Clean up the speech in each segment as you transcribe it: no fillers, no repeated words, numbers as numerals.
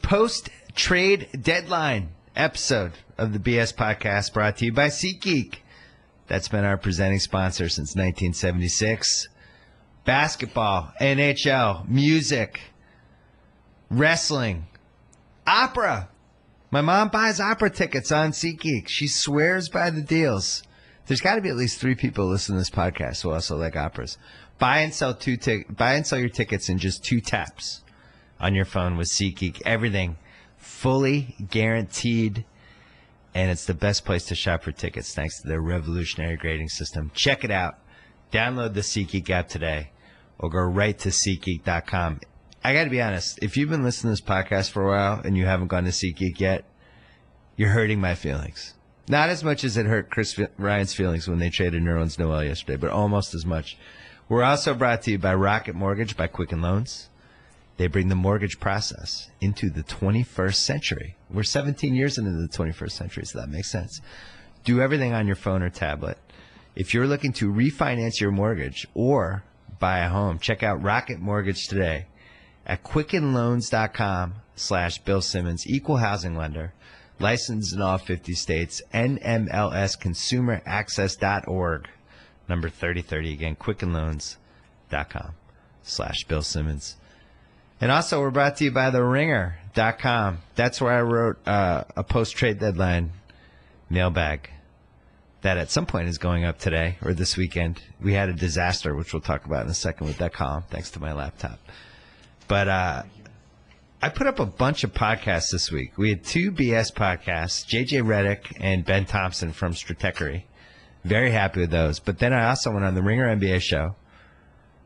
post-trade deadline episode of the BS Podcast brought to you by SeatGeek. That's been our presenting sponsor since 1976. Basketball, NHL, music, wrestling, opera. My mom buys opera tickets on SeatGeek. She swears by the deals. There's got to be at least 3 people listening to this podcast who also like operas. Buy and sell your tickets in just 2 taps on your phone with SeatGeek. Everything fully guaranteed, and it's the best place to shop for tickets thanks to their revolutionary grading system. Check it out. Download the SeatGeek app today or go right to SeatGeek.com. I got to be honest. If you've been listening to this podcast for a while and you haven't gone to SeatGeek yet, you're hurting my feelings. Not as much as it hurt Chris Ryan's feelings when they traded Nerlens Noel yesterday, but almost as much. We're also brought to you by Rocket Mortgage by Quicken Loans. They bring the mortgage process into the 21st century. We're 17 years into the 21st century, so that makes sense. Do everything on your phone or tablet. If you're looking to refinance your mortgage or buy a home, check out Rocket Mortgage today at quickenloans.com/Bill Simmons, equal housing lender, licensed in all 50 states, NMLSconsumeraccess.org, number 3030. Again, quickenloans.com/Bill Simmons. And also, we're brought to you by TheRinger.com. That's where I wrote a post-trade deadline mailbag that at some point is going up today or this weekend. We had a disaster, which we'll talk about in a second with that column, thanks to my laptop. But I put up a bunch of podcasts this week. We had 2 BS podcasts, JJ Redick and Ben Thompson from Stratechery. Very happy with those. But then I also went on the Ringer NBA show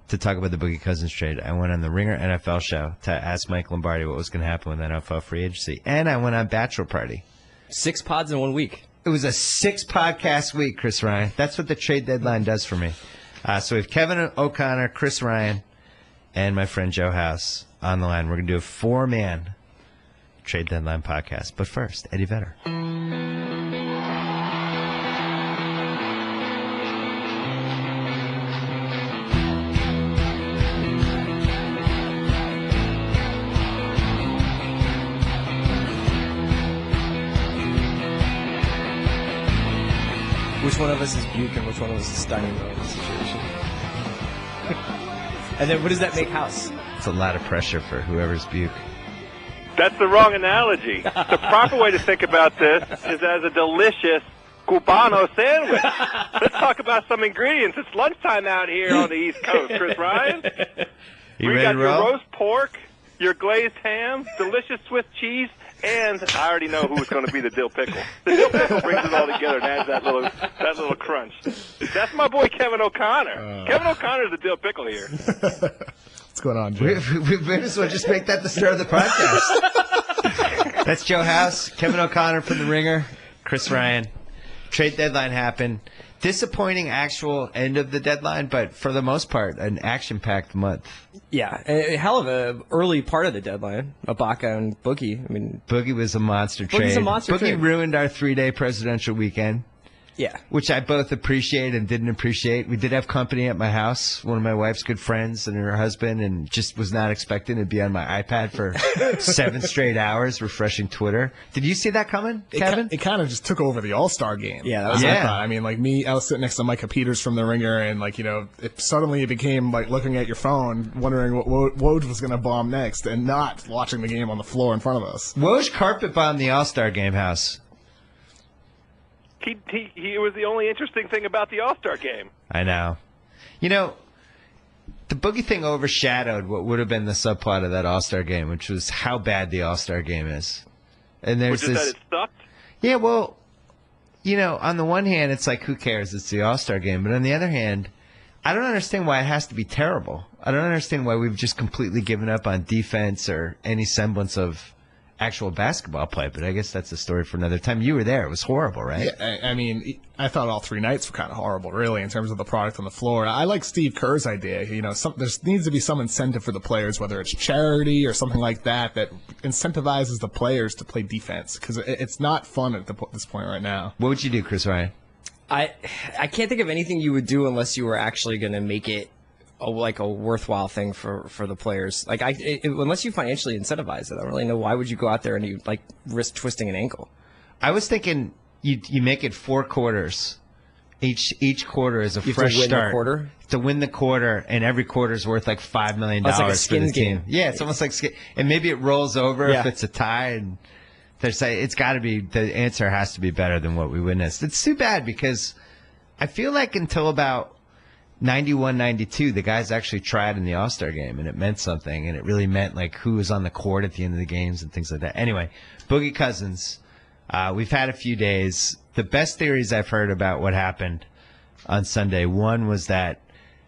to talk about the Boogie Cousins trade. I went on the Ringer NFL show to ask Mike Lombardi what was going to happen with NFL free agency. And I went on Bachelor Party. 6 pods in 1 week. It was a 6-podcast week, Chris Ryan. That's what the trade deadline does for me. So we have Kevin O'Connor, Chris Ryan, and my friend Joe House on the line. We're going to do a 4-man trade deadline podcast. But first, Eddie Vedder. Which one of us is Buke and which one of us is Steinberg in this situation? And then what does that make House? It's a lot of pressure for whoever's Buke. That's the wrong analogy. The proper way to think about this is as a delicious Cubano sandwich. Let's talk about some ingredients. It's lunchtime out here on the East Coast, Chris Ryan. You we ready got to your roll? roast pork, your glazed ham, delicious Swiss cheese, and I already know who's going to be the dill pickle. The dill pickle brings it all together and adds that little crunch. That's my boy Kevin O'Connor. Kevin O'Connor's the dill pickle here. What's going on, Joe? We might as well just make that the start of the podcast. That's Joe House, Kevin O'Connor from The Ringer, Chris Ryan. Trade deadline happened. Disappointing actual end of the deadline, but for the most part, an action-packed month. Yeah, a hell of a early part of the deadline. Ibaka and Boogie. I mean, Boogie was a monster trade. Boogie's a monster trade. Boogie ruined our 3-day presidential weekend. Yeah. Which I both appreciate and didn't appreciate. We did have company at my house, one of my wife's good friends and her husband, and just was not expecting to be on my iPad for 7 straight hours refreshing Twitter. Did you see that coming, Kevin? It kind of just took over the All-Star game. Yeah, that was what I thought. I mean, like me, I was sitting next to Micah Peters from The Ringer, and like, you know, suddenly it became like looking at your phone, wondering what Woj was going to bomb next, and not watching the game on the floor in front of us. Woj carpet bombed the All-Star game house. He was the only interesting thing about the All-Star game. I know. You know, the Boogie thing overshadowed what would have been the subplot of that All-Star game, which was how bad the All-Star game is. And there's Which is that it sucked? Yeah, well, you know, on the one hand, it's like, who cares? It's the All-Star game. But on the other hand, I don't understand why it has to be terrible. I don't understand why we've just completely given up on defense or any semblance of actual basketball play, but I guess that's a story for another time. You were there. It was horrible, right? Yeah, I mean, I thought all 3 nights were kind of horrible, really, in terms of the product on the floor. I like Steve Kerr's idea. You know, there needs to be some incentive for the players, whether it's charity or something like that, that incentivizes the players to play defense, because it's not fun at this point right now. What would you do, Chris Ryan? I can't think of anything you would do unless you were actually going to make it a worthwhile thing for the players. Like unless you financially incentivize it, I don't really know why would you go out there and you like risk twisting an ankle. I was thinking you make it 4 quarters. Each quarter is a fresh start. To win the quarter, and every quarter is worth like $5 million like a for the team. game. Yeah, it's almost like skin. And maybe it rolls over if it's a tie. And it's got to be, the answer has to be better than what we witnessed. It's too bad because I feel like until about 91, 92, the guys actually tried in the All-Star game, and it meant something, and it really meant like who was on the court at the end of the games and things like that. Anyway, Boogie Cousins, we've had a few days. The best theories I've heard about what happened on Sunday, one was that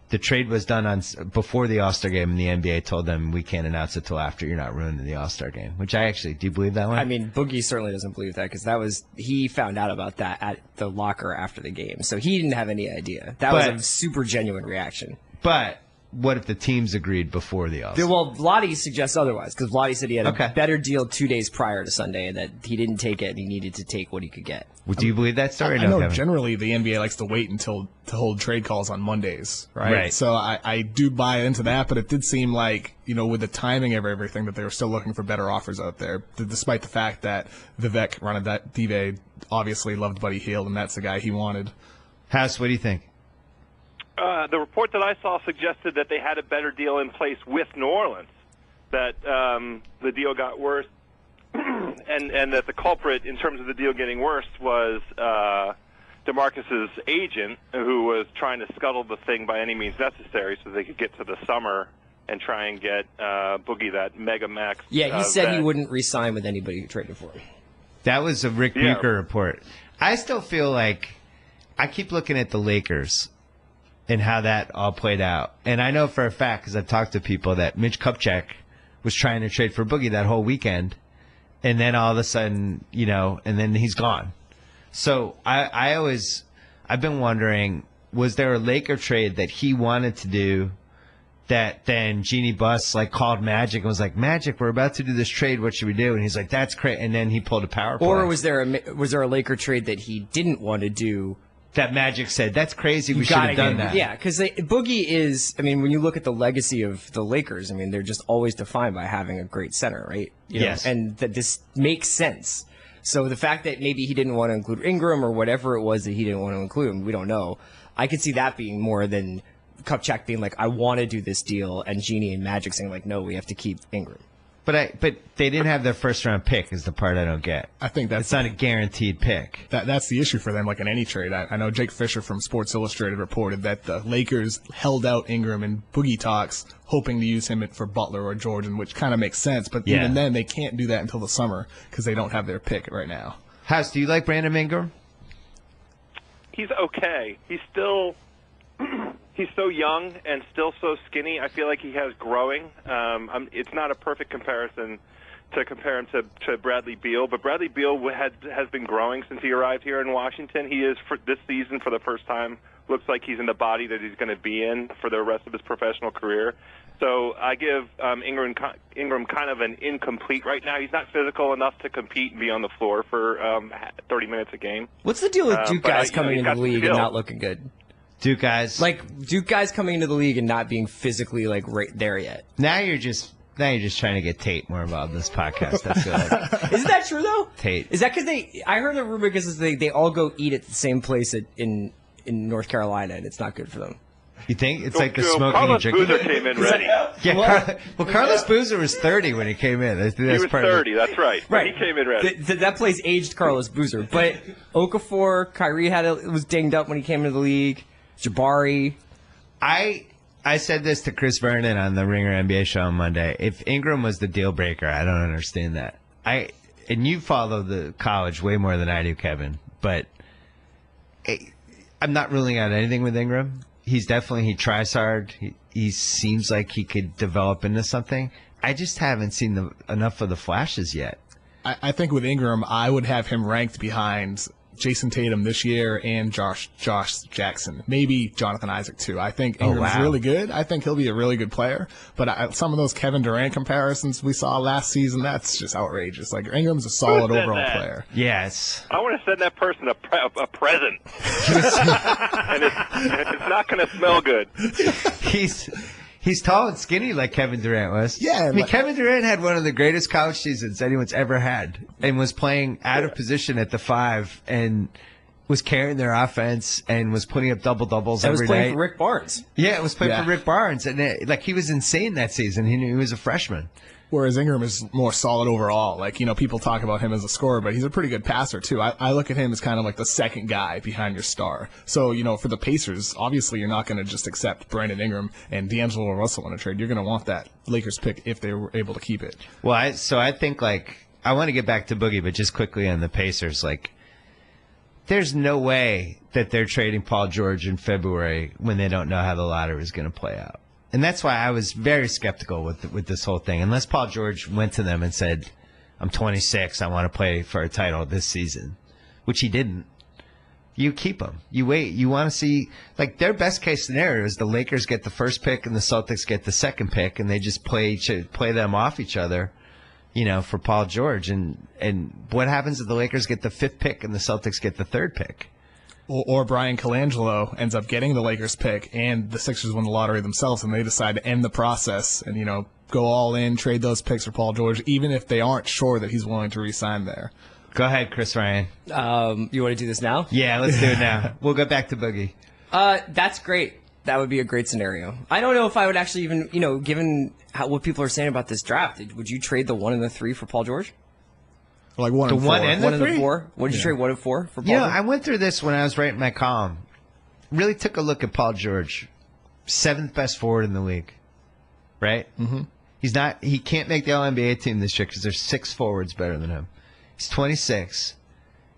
the trade was done before the All-Star game, and the NBA told them we can't announce it till after you're not ruining the All-Star game, which I actually do you believe that one? I mean, Boogie certainly doesn't believe that because he found out about that at the locker after the game, so he didn't have any idea. That was a super genuine reaction. But what if the teams agreed before the All-Star? Well, Vlade suggests otherwise because Vlade said he had a better deal 2 days prior to Sunday and that he didn't take it and he needed to take what he could get. Well, do you believe that story? I know generally the NBA likes to wait to hold trade calls on Mondays, right? So I do buy into that, but it did seem like, with the timing of everything, that they were still looking for better offers out there, despite the fact that Vivek Ranadive obviously loved Buddy Hield, and that's the guy he wanted. House, what do you think? The report that I saw suggested that they had a better deal in place with New Orleans, that the deal got worse, and that the culprit in terms of the deal getting worse was DeMarcus's agent, who was trying to scuttle the thing by any means necessary so they could get to the summer and try and get Boogie that mega max. Yeah, he said he wouldn't re-sign with anybody who traded for him. That was a Rick Bucher report. I still feel like I keep looking at the Lakers and how that all played out. And I know for a fact, because I've talked to people, that Mitch Kupchak was trying to trade for Boogie that whole weekend. And then all of a sudden, and then he's gone. So I've been wondering, was there a Laker trade that he wanted to do that then Jeannie Buss called Magic and was like, Magic, we're about to do this trade. What should we do? And he's like, that's great. And then he pulled a power play. Or was there a Laker trade that he didn't want to do? That Magic said, that's crazy, we should have done that. Yeah, because Boogie is, when you look at the legacy of the Lakers, they're just always defined by having a great center, right? Yes. And that this makes sense. So the fact that maybe he didn't want to include Ingram or whatever it was that he didn't want to include, we don't know. I could see that being more than Kupchak being like, I want to do this deal, and Jeannie and Magic saying like, no, we have to keep Ingram. But they didn't have their first-round pick is the part I don't get. I think it's not a guaranteed pick. That's the issue for them, like in any trade. I know Jake Fisher from Sports Illustrated reported that the Lakers held out Ingram in Boogie talks, hoping to use him for Butler or Jordan, which kind of makes sense. But even then, they can't do that until the summer because they don't have their pick right now. House, do you like Brandon Ingram? He's okay. He's still... He's so young and still so skinny. I feel like he has growing. It's not a perfect comparison to compare him to Bradley Beal, but Bradley Beal has been growing since he arrived here in Washington. He is, for this season, for the first time, looks like he's in the body that he's going to be in for the rest of his professional career. So I give Ingram kind of an incomplete right now. He's not physical enough to compete and be on the floor for 30 minutes a game. What's the deal with Duke guys coming into the league and not looking good? Duke guys coming into the league and not being physically right there yet. Now you're just trying to get Tate more involved in this podcast. That's good. Isn't that true though? Tate. Is that because I heard a rumor because they all go eat at the same place in North Carolina and it's not good for them. You think it's like the smoking and drinking? Carlos Boozer came in ready. Carlos Boozer was 30 when he came in. He was 30. That's right. Right. He came in ready. That place aged Carlos Boozer, but Okafor, Kyrie was dinged up when he came into the league. Jabari. I said this to Chris Vernon on the Ringer NBA show on Monday. If Ingram was the deal breaker, I don't understand that. And you follow the college way more than I do, Kevin. But I'm not ruling out anything with Ingram. He tries hard. He seems like he could develop into something. I just haven't seen enough of the flashes yet. I think with Ingram, I would have him ranked behind Jason Tatum this year and Josh Jackson. Maybe Jonathan Isaac, too. I think Ingram's really good. I think he'll be a really good player. But some of those Kevin Durant comparisons we saw last season, that's just outrageous. Like, Ingram's a solid overall player. Yes. I want to send that person a present. and it's not going to smell good. He's tall and skinny like Kevin Durant was. Yeah. I mean, Kevin Durant had one of the greatest college seasons anyone's ever had and was playing out of position at the 5 and was carrying their offense and was putting up double-doubles every night. Was playing for Rick Barnes. Yeah, it was playing for Rick Barnes. And he was insane that season. He was a freshman. Whereas Ingram is more solid overall. Like, people talk about him as a scorer, but he's a pretty good passer, too. I look at him as kind of like the second guy behind your star. So, for the Pacers, obviously you're not going to just accept Brandon Ingram and D'Angelo Russell in a trade. You're going to want that Lakers pick if they were able to keep it. Well, I think, I want to get back to Boogie, but just quickly on the Pacers, there's no way that they're trading Paul George in February when they don't know how the lottery is going to play out. And that's why I was very skeptical with this whole thing. Unless Paul George went to them and said, I'm 26, I want to play for a title this season, which he didn't. You keep him. You wait. You want to see, their best case scenario is the Lakers get the first pick and the Celtics get the second pick, and they just play them off each other, for Paul George. And what happens if the Lakers get the 5th pick and the Celtics get the 3rd pick? Or Brian Colangelo ends up getting the Lakers pick and the Sixers win the lottery themselves and they decide to end the process and, go all in, trade those picks for Paul George, even if they aren't sure that he's willing to re-sign there. Go ahead, Chris Ryan. You want to do this now? Yeah, let's do it now. We'll go back to Boogie. That's great. That would be a great scenario. I don't know if I would actually even, given what people are saying about this draft, would you trade the 1 and the 3 for Paul George? Like 1 and 4. 1 and the 3? 4? What did you trade 1 and 4 for Paul George? I went through this when I was writing my column. Really took a look at Paul George. 7th best forward in the league. Right? Mm-hmm. He can't make the All-NBA team this year because there's 6 forwards better than him. He's 26.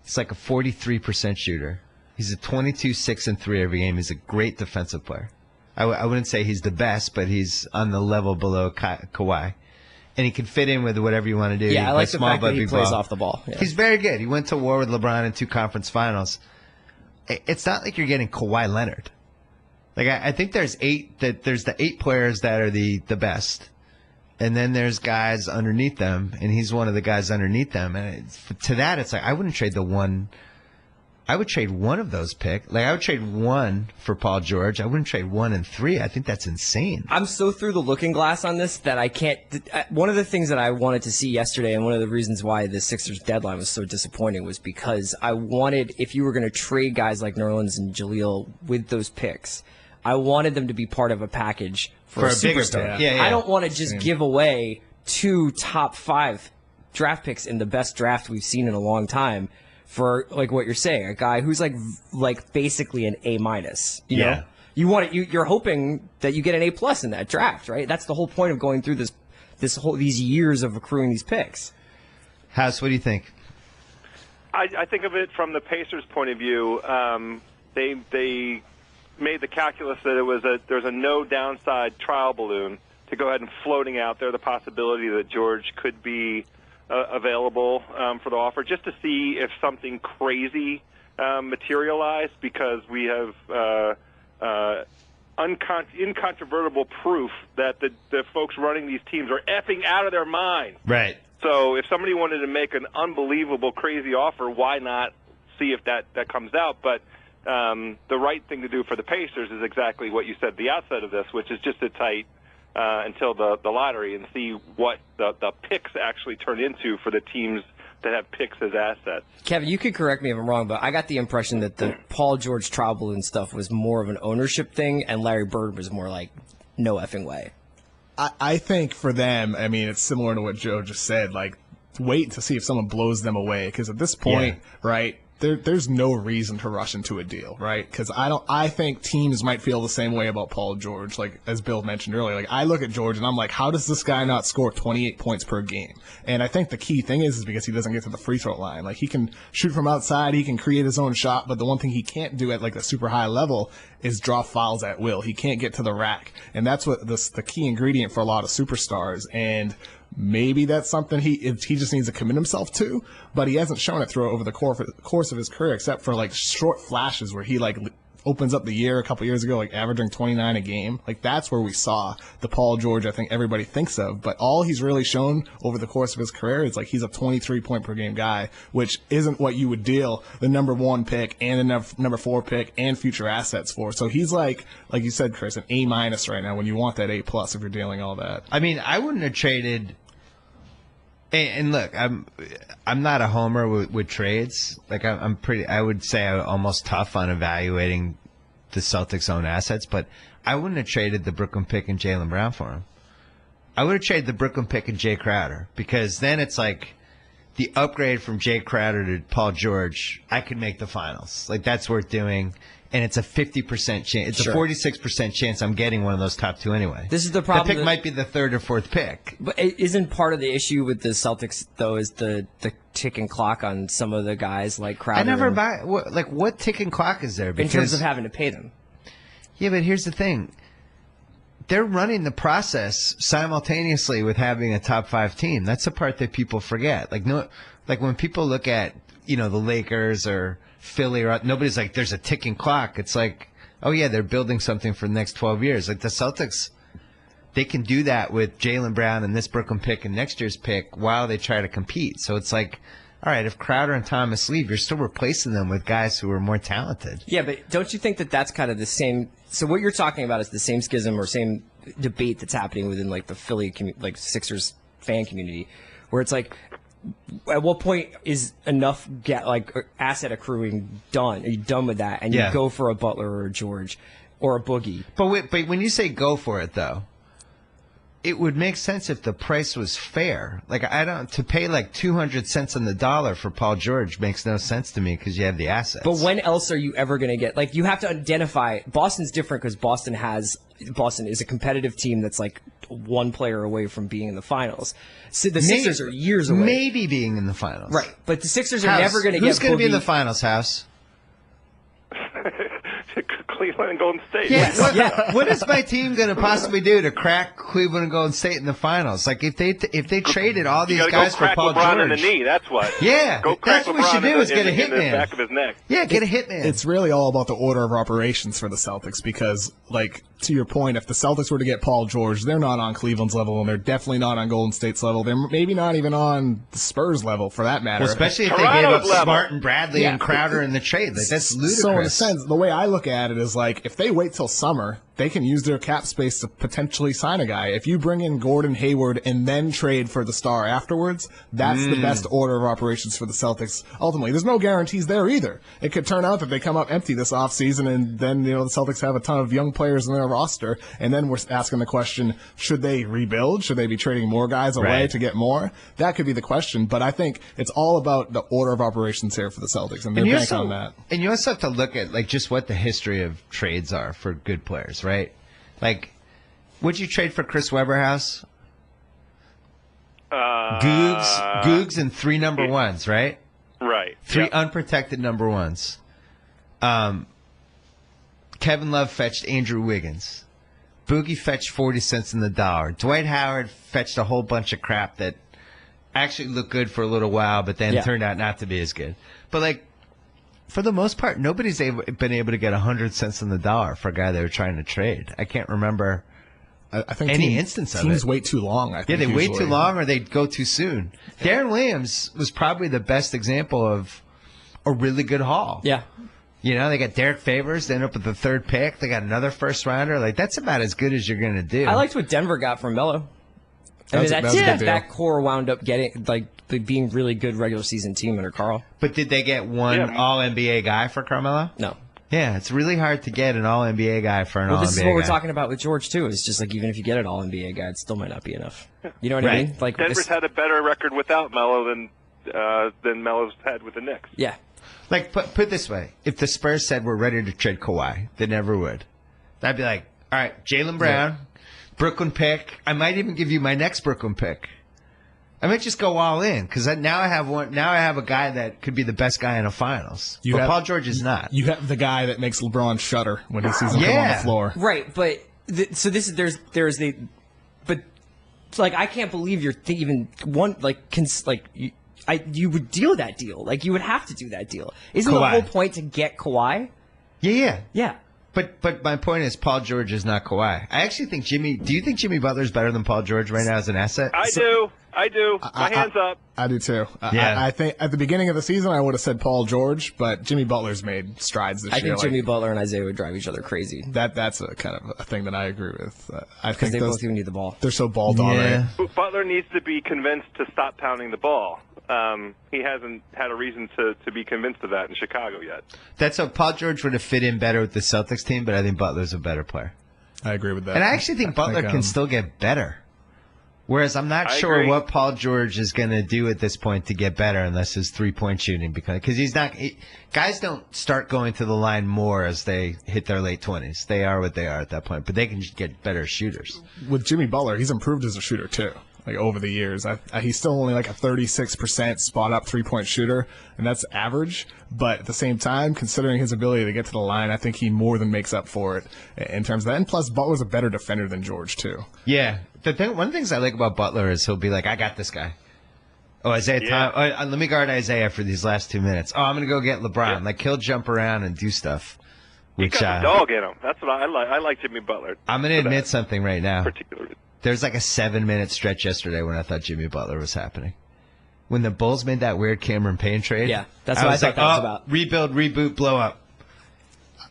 He's like a 43% shooter. He's a 22-6-3 every game. He's a great defensive player. I wouldn't say he's the best, but he's on the level below Kawhi. And he can fit in with whatever you want to do. Yeah, I like the fact that he plays off the ball. Yeah. He's very good. He went to war with LeBron in 2 conference finals. It's not like you're getting Kawhi Leonard. I think there's the 8 players that are the best. And then there's guys underneath them, and he's one of the guys underneath them. And to that, it's I wouldn't trade the 1. I would trade 1 of those picks. I would trade 1 for Paul George. I wouldn't trade 1 and 3. I think that's insane. I'm so through the looking glass on this that I can't. One of the things that I wanted to see yesterday, and one of the reasons why the Sixers deadline was so disappointing, was because I wanted, if you were going to trade guys like Nerlens and Jaleel with those picks, I wanted them to be part of a package for a bigger superstar. pick. Yeah. I don't want to just give away 2 top 5 draft picks in the best draft we've seen in a long time for what you're saying, a guy who's like basically an A-. You know? You're hoping that you get an A+ in that draft, right? That's the whole point of going through these years of accruing these picks. House, what do you think? I think of it from the Pacers' point of view. They made the calculus that there's a no downside trial balloon to go ahead and floating out there the possibility that George could be available for the offer, just to see if something crazy materialized, because we have incontrovertible proof that the folks running these teams are effing out of their minds. Right. So if somebody wanted to make an unbelievable, crazy offer, why not see if that comes out? But the right thing to do for the Pacers is exactly what you said at the outset of this, which is just to tight until the lottery and see what the picks actually turn into for the teams that have picks as assets. Kevin, you could correct me if I'm wrong, but I got the impression that the Paul George trial balloon stuff was more of an ownership thing, and Larry Bird was more like, no effing way. I think for them, I mean, it's similar to what Joe just said. Wait to see if someone blows them away, because at this point, right, there's no reason to rush into a deal, right? Because I think teams might feel the same way about Paul George, as Bill mentioned earlier. I look at George and I'm like, how does this guy not score 28 points per game? And I think the key thing is because he doesn't get to the free throw line. He can shoot from outside, he can create his own shot, but the one thing he can't do at a super high level is draw fouls at will. He can't get to the rack, and that's what the key ingredient for a lot of superstars. And maybe that's something he just needs to commit himself to, but he hasn't shown it over the course of his career, except for like short flashes where he like opens up the year a couple years ago, like averaging 29 a game. Like that's where we saw the Paul George I think everybody thinks of, but all he's really shown over the course of his career is like he's a 23 point per game guy, which isn't what you would deal the number 1 pick and the number 4 pick and future assets for. So he's like you said, Chris, an A- right now when you want that A+ if you're dealing all that. I mean, I wouldn't have traded. And look, I'm not a homer with trades. Like I would say I'm almost tough on evaluating the Celtics' own assets, but I wouldn't have traded the Brooklyn pick and Jaylen Brown for him. I would have traded the Brooklyn pick and Jay Crowder, because then it's like the upgrade from Jay Crowder to Paul George. I could make the finals. Like that's worth doing. And it's a 50% chance. It's a 46% chance I'm getting one of those top 2 anyway. This is the problem. The pick might be the 3rd or 4th pick. But isn't part of the issue with the Celtics, though, is the ticking clock on some of the guys like Crowder? I never buy. What ticking clock is there? In terms of having to pay them. Yeah, but here's the thing. They're running the process simultaneously with having a top 5 team. That's the part that people forget. Like when people look at, the Lakers or Philly, or nobody's like, there's a ticking clock. It's like, oh yeah, they're building something for the next 12 years. Like the Celtics, they can do that with Jaylen Brown and this Brooklyn pick and next year's pick while they try to compete. So it's like, all right, if Crowder and Thomas leave, you're still replacing them with guys who are more talented. Yeah, but don't you think that that's kind of the same? So what you're talking about is the same schism or same debate that's happening within like the Philly, like Sixers fan community, where it's like, at what point is enough asset accruing done? Are you done with that? And you go for a Butler or a George or a Boogie. But when you say go for it, though, it would make sense if the price was fair. Like to pay like 200 cents on the dollar for Paul George makes no sense to me because you have the assets. But when else are you ever going to get, like, you have to identify. Boston's different because Boston is a competitive team that's like one player away from being in the finals. So the Sixers are years away. Maybe being in the finals. Right. But the Sixers are never going to get Who's going to be in the Boogie. finals, House? Cleveland and Golden State. Yes. What is my team going to possibly do to crack Cleveland and Golden State in the finals? Like if they traded all these guys for Paul LeBron George in the knee. That's what. Yeah, go crack that's what we should do is get a in the hitman. back of his neck. Yeah, get a hitman. It's really all about the order of operations for the Celtics because, like, to your point, if the Celtics were to get Paul George, they're not on Cleveland's level, and they're definitely not on Golden State's level. They're maybe not even on the Spurs' level, for that matter. Well, especially if they gave up Smart and Bradley and Crowder in the trade. Like, that's ludicrous. So in a sense, the way I look at it is like, if they wait till summer, they can use their cap space to potentially sign a guy. If you bring in Gordon Hayward and then trade for the star afterwards, that's the best order of operations for the Celtics. Ultimately, there's no guarantees there either. It could turn out that they come up empty this offseason, and then the Celtics have a ton of young players in their roster, and then we're asking the question, should they rebuild? Should they be trading more guys away to get more? That could be the question, but I think it's all about the order of operations here for the Celtics, and they're banking on that. And you also have to look at like just what the history of trades are for good players, right? Like, would you trade for Chris Webber, House? Googs and 3 number ones, right? Right. 3 unprotected number ones. Kevin Love fetched Andrew Wiggins. Boogie fetched 40 cents in the dollar. Dwight Howard fetched a whole bunch of crap that actually looked good for a little while, but then turned out not to be as good. But, like, for the most part, nobody's been able to get 100 cents on the dollar for a guy they were trying to trade. I can't remember I think any instance of it. Teams wait too long, I think. Yeah, they usually wait too long or they go too soon. Darren Williams was probably the best example of a really good haul. Yeah. You know, they got Derek Favors. They end up with the 3rd pick. They got another first-rounder. Like, that's about as good as you're going to do. I liked what Denver got from Melo. That core wound up getting being really good regular season team under Carl. But did they get one All-NBA guy for Carmelo? No. Yeah, it's really hard to get an All-NBA guy for an All-NBA guy. This is what we're talking about with George, too. It's just like even if you get an All-NBA guy, it still might not be enough. You know what I mean? Like Denver's had a better record without Melo than Melo's had with the Knicks. Yeah. Like, put it this way. If the Spurs said we're ready to trade Kawhi, they never would. I'd be like, all right, Jaylen Brown, Brooklyn pick. I might even give you my next Brooklyn pick. I might just go all in because now I have one. Now I have a guy that could be the best guy in the finals. But Paul George is not. You have the guy that makes LeBron shudder when he sees him come on the floor. Right, but So, like, I can't believe you're even one you would deal that deal. Like, you would have to do that deal. Isn't the Kawhi. whole point to get Kawhi? Yeah. Yeah. But my point is, Paul George is not Kawhi. I actually think do you think Jimmy Butler's better than Paul George right now as an asset? I do. My hands up. I do too. Yeah. I think at the beginning of the season I would have said Paul George, but Jimmy Butler's made strides this I year. think Jimmy Butler and Isaiah would drive each other crazy. That's a kind of a thing that I agree with. I Because think they both even need the ball. they're so ball dominant. Butler needs to be convinced to stop pounding the ball. He hasn't had a reason to be convinced of that in Chicago yet. That's how Paul George would have fit in better with the Celtics team, but I think Butler's a better player. I agree with that. And I actually think Butler can still get better. Whereas I'm not sure agree. what Paul George is going to do at this point to get better unless his three-point shooting because he's not guys don't start going to the line more as they hit their late 20s. They are what they are at that point, but they can get better shooters. With Jimmy Butler, he's improved as a shooter too. Like over the years, he's still only like a 36% spot-up three-point shooter, and that's average. But at the same time, considering his ability to get to the line, I think he more than makes up for it in terms of that. And plus, Butler's a better defender than George too. Yeah, one of the things I like about Butler is he'll be like, "I got this guy." Oh, Isaiah, let me guard Isaiah for these last 2 minutes. Oh, I'm gonna go get LeBron. Yeah. Like he'll jump around and do stuff. He got the dog in him. That's what I like. I like Jimmy Butler. I'm gonna admit something right now. Particularly. There's like a 7-minute stretch yesterday when I thought Jimmy Butler was happening. When the Bulls made that weird Cameron Payne trade. Yeah, that's what I thought that was about. Rebuild, reboot, blow up.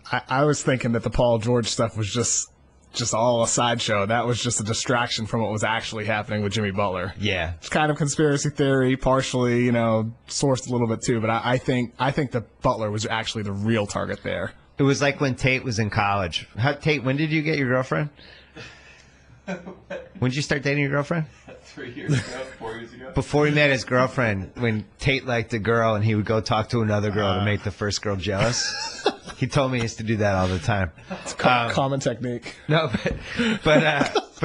I was thinking that the Paul George stuff was just all a sideshow. That was just a distraction from what was actually happening with Jimmy Butler. Yeah. It's kind of conspiracy theory, partially, sourced a little bit too, but I think that Butler was actually the real target there. It was like when Tate was in college. Tate, when did you get your girlfriend? When did you start dating your girlfriend? 3 years ago, 4 years ago. Before he met his girlfriend, when Tate liked a girl and he would go talk to another girl to make the first girl jealous. He told me he used to do that all the time. It's a common technique. No, but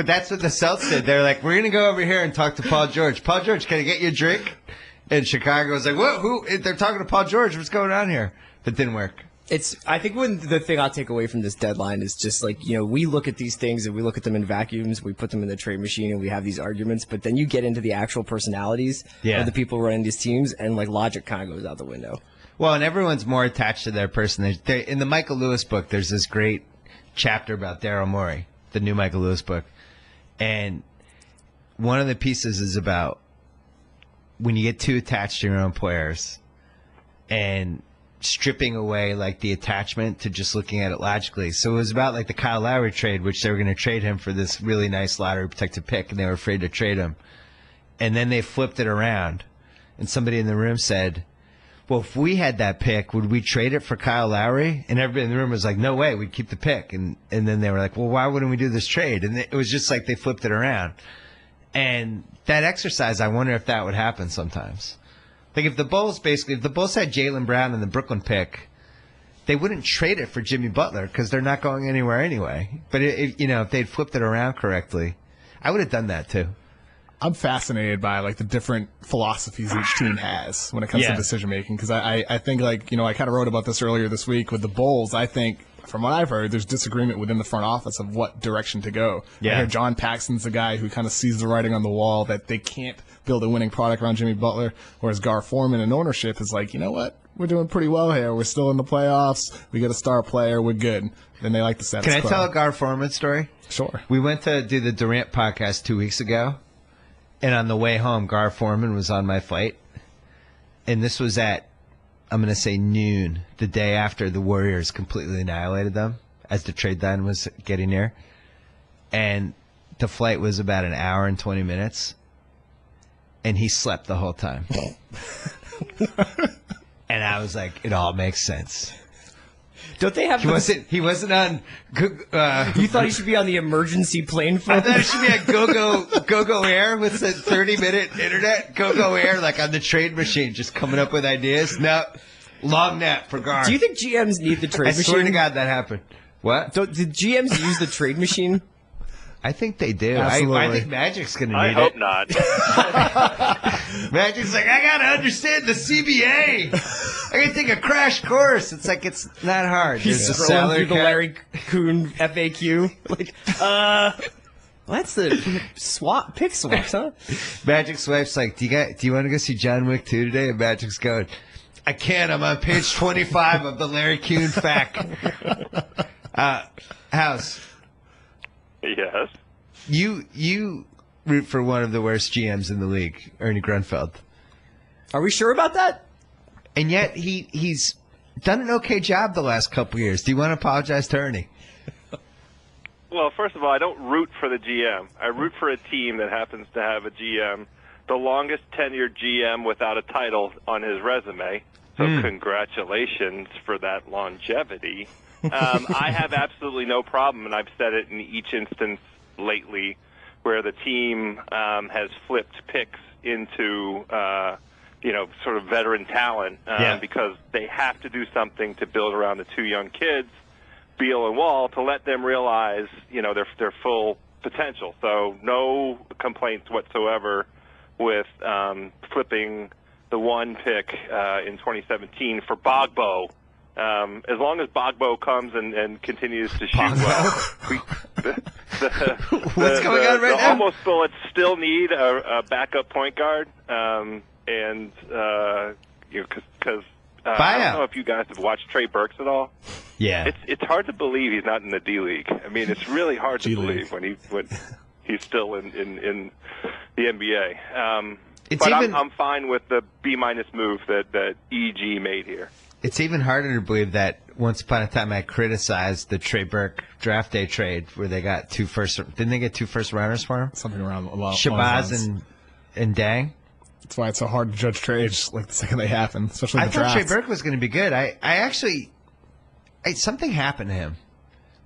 that's what the Celtics did. They're like, we're going to go over here and talk to Paul George. Paul George, can I get you a drink? And Chicago was like, what? Who? They're talking to Paul George. What's going on here? But it didn't work. I think the thing I'll take away from this deadline is just like, we look at these things and we look at them in vacuums, we put them in the trade machine and we have these arguments, but then you get into the actual personalities of the people running these teams and like logic kind of goes out the window. Well, and everyone's more attached to their person. In the Michael Lewis book, there's this great chapter about Daryl Morey, the new Michael Lewis book. And one of the pieces is about when you get too attached to your own players and stripping away like the attachment to just looking at it logically. So it was about like the Kyle Lowry trade, which they were going to trade him for this really nice lottery protected pick, and they were afraid to trade him. And then they flipped it around, and somebody in the room said, well, if we had that pick, would we trade it for Kyle Lowry? And everybody in the room was like, no way, we'd keep the pick. And then they were like, well, why wouldn't we do this trade? And it was just like they flipped it around. And that exercise, I wonder if that would happen sometimes. Like if the Bulls had Jaylen Brown in the Brooklyn pick, they wouldn't trade it for Jimmy Butler because they're not going anywhere anyway. But if they'd flipped it around correctly, I would have done that too. I'm fascinated by like the different philosophies each team has when it comes to decision making, because I think I kind of wrote about this earlier this week with the Bulls. I think from what I've heard, there's disagreement within the front office of what direction to go. Yeah. I hear John Paxson's the guy who kind of sees the writing on the wall that they can't build a winning product around Jimmy Butler, whereas Gar Forman and ownership is like, you know what? We're doing pretty well here. We're still in the playoffs. We get a star player. We're good. And they like the status quo. Can I tell a Gar Forman story? Sure. We went to do the Durant podcast 2 weeks ago, and on the way home, Gar Forman was on my flight, and this was at, I'm going to say noon, the day after the Warriors completely annihilated them as the trade deadline was getting near. And the flight was about an hour and 20 minutes, and he slept the whole time. And I was like, it all makes sense. Don't they have? He wasn't on. You thought he should be on the emergency plane phone? I thought it should be at Go Air with the 30-minute internet. Go Air, like on the trade machine, just coming up with ideas. No, long nap for Gar. Do you think GMs need the trade machine? I swear to God that happened. What? Did GMs use the trade machine? I think they do. Absolutely. I think Magic's going to need it. I hope not. Magic's like, I got to understand the CBA. I got to take a crash course. It's like, it's not hard. He's There's a scrolling salary through the cap. Larry Kuhn FAQ. Like, That's the pick swaps, huh? Magic's wife's like, do you want to go see John Wick 2 today? And Magic's going, I can't. I'm on page 25 of the Larry Kuhn fact. House. Yes. You root for one of the worst GMs in the league, Ernie Grunfeld. Are we sure about that? And yet he's done an okay job the last couple of years. Do you want to apologize to Ernie? Well, first of all, I don't root for the GM. I root for a team that happens to have a GM, the longest tenured GM without a title on his resume. So congratulations for that longevity. I have absolutely no problem, and I've said it in each instance lately, where the team has flipped picks into sort of veteran talent because they have to do something to build around the two young kids, Beal and Wall, to let them realize their full potential. So no complaints whatsoever with flipping the one pick in 2017 for Bogbo. As long as Bogbo comes and continues to shoot well. What's going on right the now? Almost Bullets still need a backup point guard, because I don't know if you guys have watched Trey Burks at all. Yeah, it's hard to believe he's not in the D League. I mean, it's really hard to believe when he's still in the NBA. I'm fine with the B- move that EG made here. It's even harder to believe that once upon a time I criticized the Trey Burke draft day trade where they got didn't they get 2 first rounders for him? Something around a lot. Shabazz and Dang. That's why it's so hard to judge trades like the second they happen, especially the draft. I thought Trey Burke was going to be good. Something happened to him.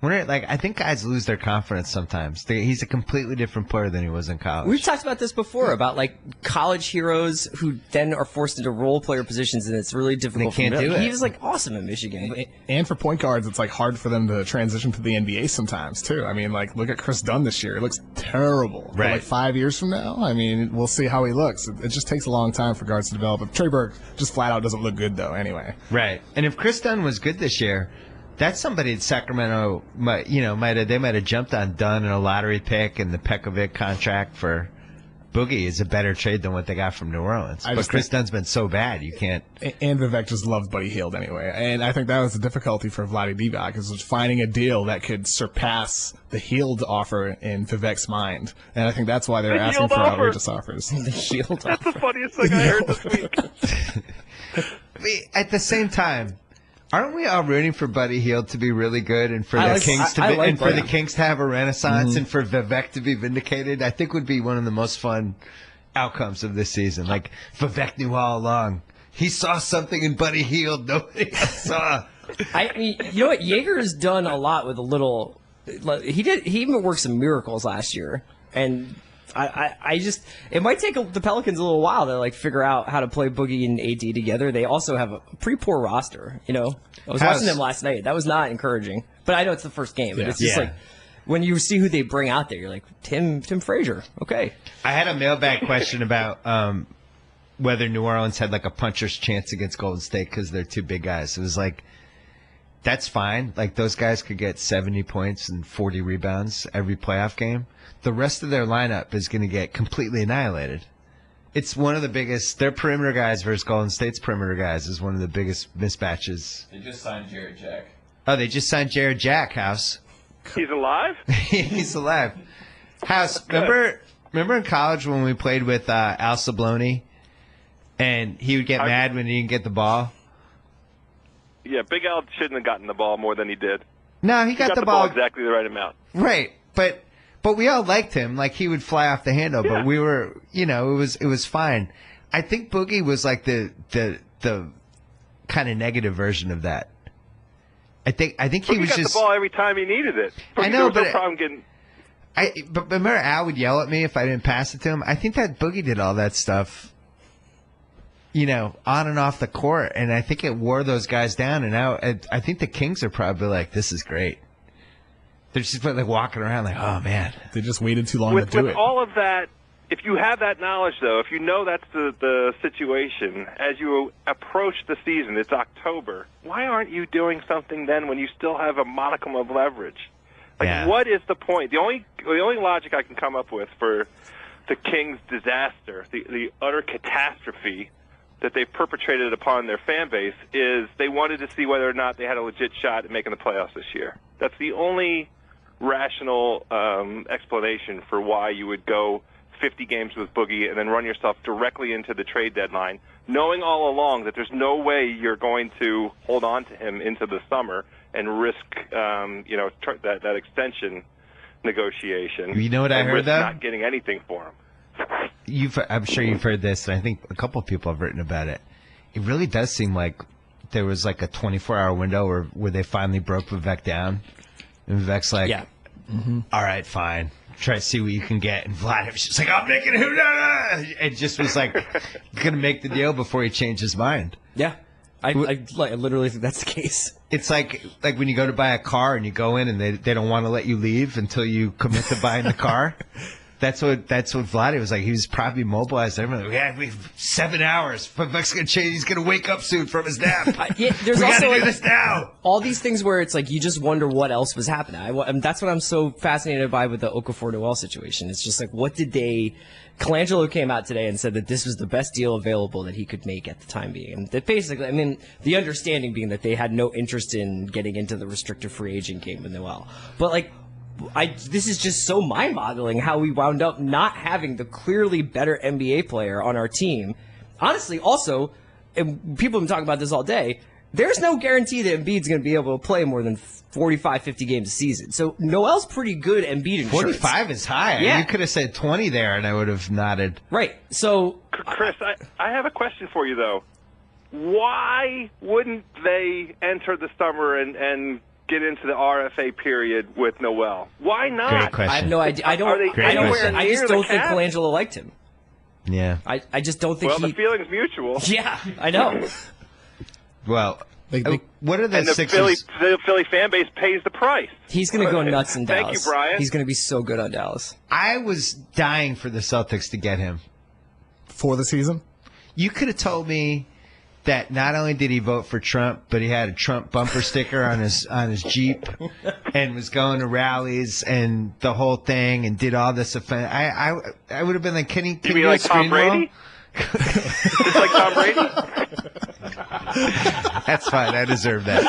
I think guys lose their confidence sometimes. He's a completely different player than he was in college. We've talked about this before, about college heroes who then are forced into role player positions, and it's really difficult for them. They can't do it. He was awesome at Michigan. And for point guards, it's hard for them to transition to the NBA sometimes too. I mean, look at Chris Dunn this year. It looks terrible. Right. But 5 years from now, I mean, we'll see how he looks. It just takes a long time for guards to develop. If Trey Burke just flat out doesn't look good though, anyway. Right. And if Chris Dunn was good this year, that's somebody in Sacramento might have jumped on Dunn in a lottery pick, and the Pekovic contract for Boogie is a better trade than what they got from New Orleans. But Chris Dunn's been so bad, you can't. And Vivek just loved Buddy Hield anyway, and I think that was the difficulty for Vlade Divac, is finding a deal that could surpass the Hield offer in Vivek's mind, and I think that's why they're asking for outrageous offers. The Hield That's the funniest thing I heard this week. I mean, at the same time, aren't we all rooting for Buddy Hield to be really good and for the Kings to have a renaissance and for Vivek to be vindicated? I think would be one of the most fun outcomes of this season. Vivek knew all along. He saw something in Buddy Hield nobody else saw. I mean, you know what? Jaeger's done a lot with a little. He even worked some miracles last year, and it might take the Pelicans a little while to figure out how to play Boogie and AD together. They also have a pretty poor roster. I was watching them last night. That was not encouraging. But I know it's the first game. But it's just when you see who they bring out there, you're like, Tim Frazier. Okay. I had a mailbag question about whether New Orleans had a puncher's chance against Golden State because they're two big guys. It was that's fine. Those guys could get 70 points and 40 rebounds every playoff game. The rest of their lineup is going to get completely annihilated. It's one of the biggest. Their perimeter guys versus Golden State's perimeter guys is one of the biggest mismatches. They just signed Jarrett Jack. Oh, they just signed Jarrett Jack, House. He's alive? He's alive. House, remember in college when we played with Al Sabloni and he would get mad when he didn't get the ball? Yeah, Big Al shouldn't have gotten the ball more than he did. No, he got the ball exactly the right amount. Right, but we all liked him. He would fly off the handle, but we were, it was fine. I think Boogie was the kind of negative version of that. I think he was got just the ball every time he needed it. I know, but no problem getting. But remember, Al would yell at me if I didn't pass it to him. I think that Boogie did all that stuff, on and off the court, and I think it wore those guys down. And now I think the Kings are probably like, this is great. They're just walking around oh man, they just waited too long to do it. With all of that, if you have that knowledge, though, if you know that's the situation, as you approach the season, it's October, why aren't you doing something then when you still have a modicum of leverage? Like, what is the point? The only logic I can come up with for the Kings' disaster, the utter catastrophe that they've perpetrated upon their fan base, is they wanted to see whether or not they had a legit shot at making the playoffs this year. That's the only rational explanation for why you would go 50 games with Boogie and then run yourself directly into the trade deadline, knowing all along that there's no way you're going to hold on to him into the summer and risk, that extension negotiation. You know what I heard, though? Not getting anything for him. I'm sure you've heard this, and I think a couple of people have written about it. It really does seem like there was like a 24-hour window where they finally broke Vivek down. And Vivek's like, all right, fine. Try to see what you can get. And Vlad was just like, I'm making it. And just was like, going to make the deal before he changed his mind. Yeah. I literally think that's the case. It's like when you go to buy a car and you go in and they don't want to let you leave until you commit to buying the car. That's what Vlad was like. He was probably mobilized. Everyone, we have 7 hours. Vivek's going to change. He's going to wake up soon from his nap. There's we got to also do this now. All these things where it's like you just wonder what else was happening. That's what I'm so fascinated by with the Okafor Noel situation. It's just like, what did they? Colangelo came out today and said that this was the best deal available that he could make at the time being, and that basically, I mean, the understanding being that they had no interest in getting into the restricted free agent game with Noel, but like. This is just so mind-boggling how we wound up not having the clearly better NBA player on our team. Honestly, also, and people have been talking about this all day, there's no guarantee that Embiid's going to be able to play more than 45, 50 games a season. So Noel's pretty good Embiid insurance. 45 is high. Yeah. You could have said 20 there, and I would have nodded. Right. So, Chris, I have a question for you, though. Why wouldn't they enter the summer and get into the RFA period with Noel? Why not? Great question. I have no idea. I just don't think Colangelo liked him. Yeah. I just don't think the feeling's mutual. Yeah, I know. Well, what are the and the Sixers? Philly fan base pays the price. He's going to go nuts in Dallas. Thank you, Brian. He's going to be so good on Dallas. I was dying for the Celtics to get him. For the season? You could have told me that not only did he vote for Trump, but he had a Trump bumper sticker on his Jeep and was going to rallies and the whole thing and did all this offense. I would have been like, can you be like Tom Brady? Just like Tom Brady? That's fine. I deserve that.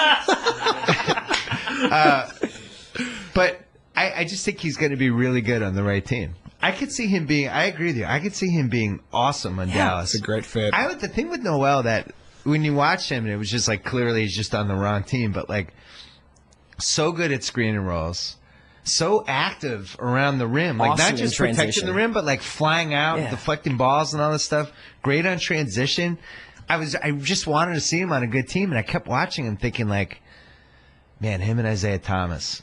But I just think he's going to be really good on the right team. I could see him being. I agree with you. I could see him being awesome on Dallas. It's a great fit. The thing with Noel that when you watch him, it was just like clearly he's just on the wrong team. But like, so good at screen and rolls, so active around the rim, like Awesome not just in protecting transition. the rim, but like flying out, deflecting balls and all this stuff. Great on transition. I just wanted to see him on a good team, and I kept watching him, thinking like, man, him and Isaiah Thomas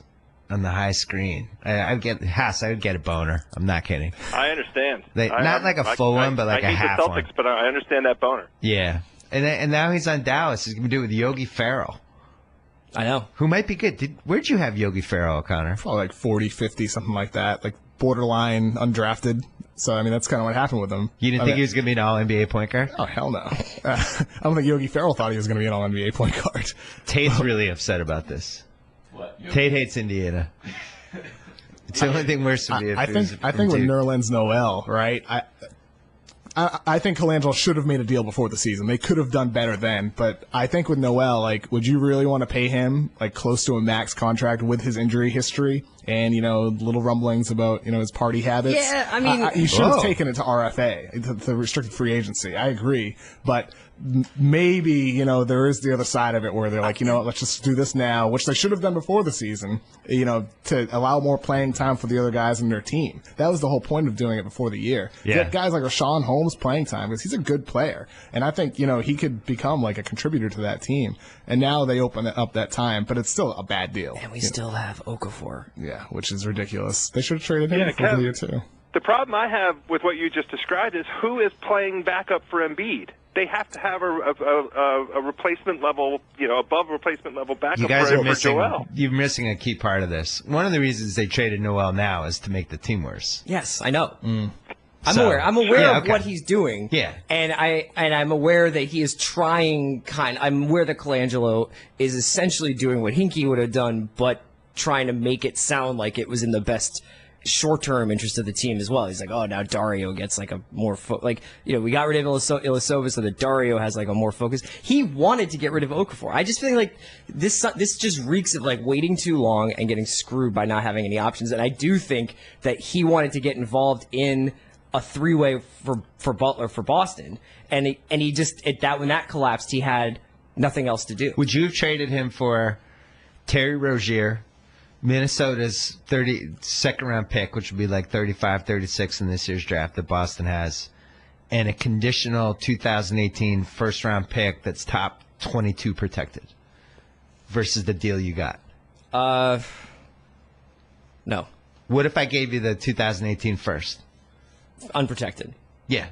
on the high screen. I would get a boner. I'm not kidding. I understand. Not like a full one, but like a half one. I hate the Celtics, but I understand that boner. Yeah. And now he's on Dallas. He's going to do it with Yogi Ferrell. I know. Who might be good. Where'd you have Yogi Ferrell, Connor? Probably like 40, 50, something like that. Like borderline undrafted. So, I mean, that's kind of what happened with him. You didn't think he was going to be an all-NBA point guard? Oh, hell no. I don't think Yogi Ferrell thought he was going to be an all-NBA point guard. Tate's really upset about this. What? Tate hates Indiana. It's the only thing worse would be if I think with Nerlens Noel, right? I think Colangelo should have made a deal before the season. They could have done better then, but I think with Noel, like, would you really want to pay him like close to a max contract with his injury history and little rumblings about his party habits? Yeah, I mean, you should have taken it to RFA, the restricted free agency. I agree, but maybe there is the other side of it where they're like, let's just do this now, which they should have done before the season, to allow more playing time for the other guys in their team. That was the whole point of doing it before the year. Yeah. Get guys like Rashawn Holmes playing time because he's a good player, and I think he could become like a contributor to that team. And now they open up that time, but it's still a bad deal. And we still have Okafor. Yeah, which is ridiculous. They should have traded him before Kev, the year too. The problem I have with what you just described is who is playing backup for Embiid. They have to have a replacement level, above replacement level backup You guys are for missing. Joel. You're missing a key part of this. One of the reasons they traded Noel now is to make the team worse. Yes, I know. I'm So- aware. I'm aware Yeah, of okay. what he's doing. Yeah. And I'm aware that he is trying I'm aware that Colangelo is essentially doing what Hinkie would have done, but trying to make it sound like it was in the best short-term interest of the team as well. He's like, oh, now Dario gets like a more we got rid of Ilyasova so that Dario has like a more focus. He wanted to get rid of Okafor. I just feel like this just reeks of like waiting too long and getting screwed by not having any options. And I do think that he wanted to get involved in a three-way for Butler for Boston, and he just when that collapsed, he had nothing else to do. Would you have traded him for Terry Rozier, Minnesota's 32nd round pick, which would be like 35, 36 in this year's draft that Boston has, and a conditional 2018 first round pick that's top 22 protected versus the deal you got? No. What if I gave you the 2018 first? Unprotected. Yeah.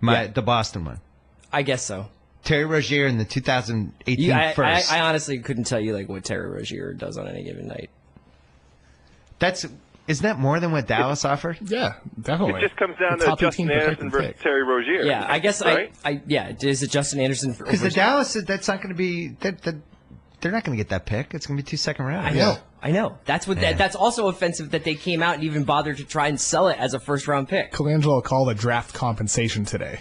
The Boston one. I guess so. Terry Rozier in the 2018 first. I honestly couldn't tell you like what Terry Rozier does on any given night. Isn't that more than what Dallas offered? Yeah, definitely. It just comes down The to top Justin 18 Anderson versus pick. Terry Rozier. Yeah, I guess right? is it Justin Anderson? Because the Dallas, that's not going to be. They're not going to get that pick. It's going to be 2 second rounds. I know. That's what. That's also offensive that they came out and even bothered to try and sell it as a first round pick. Colangelo called it draft compensation today.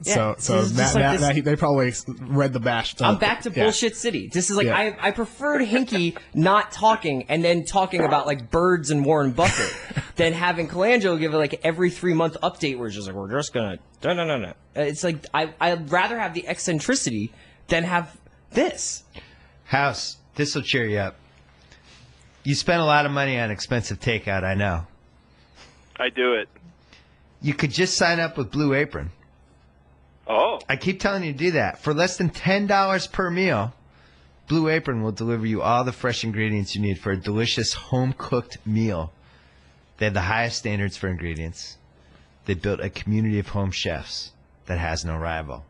Yeah, So they probably read the bash. I'm back to bullshit city. This is like I preferred Hinkie not talking and then talking about like birds and Warren Buffett than having Colangelo give it like every 3-month update where it's just like we're just gonna no. It's like I'd rather have the eccentricity than have this. House, this will cheer you up. You spent a lot of money on expensive takeout, I know. I do it. You could just sign up with Blue Apron. Oh. I keep telling you to do that. For less than $10 per meal, Blue Apron will deliver you all the fresh ingredients you need for a delicious home-cooked meal. They have the highest standards for ingredients. They built a community of home chefs that has no rival.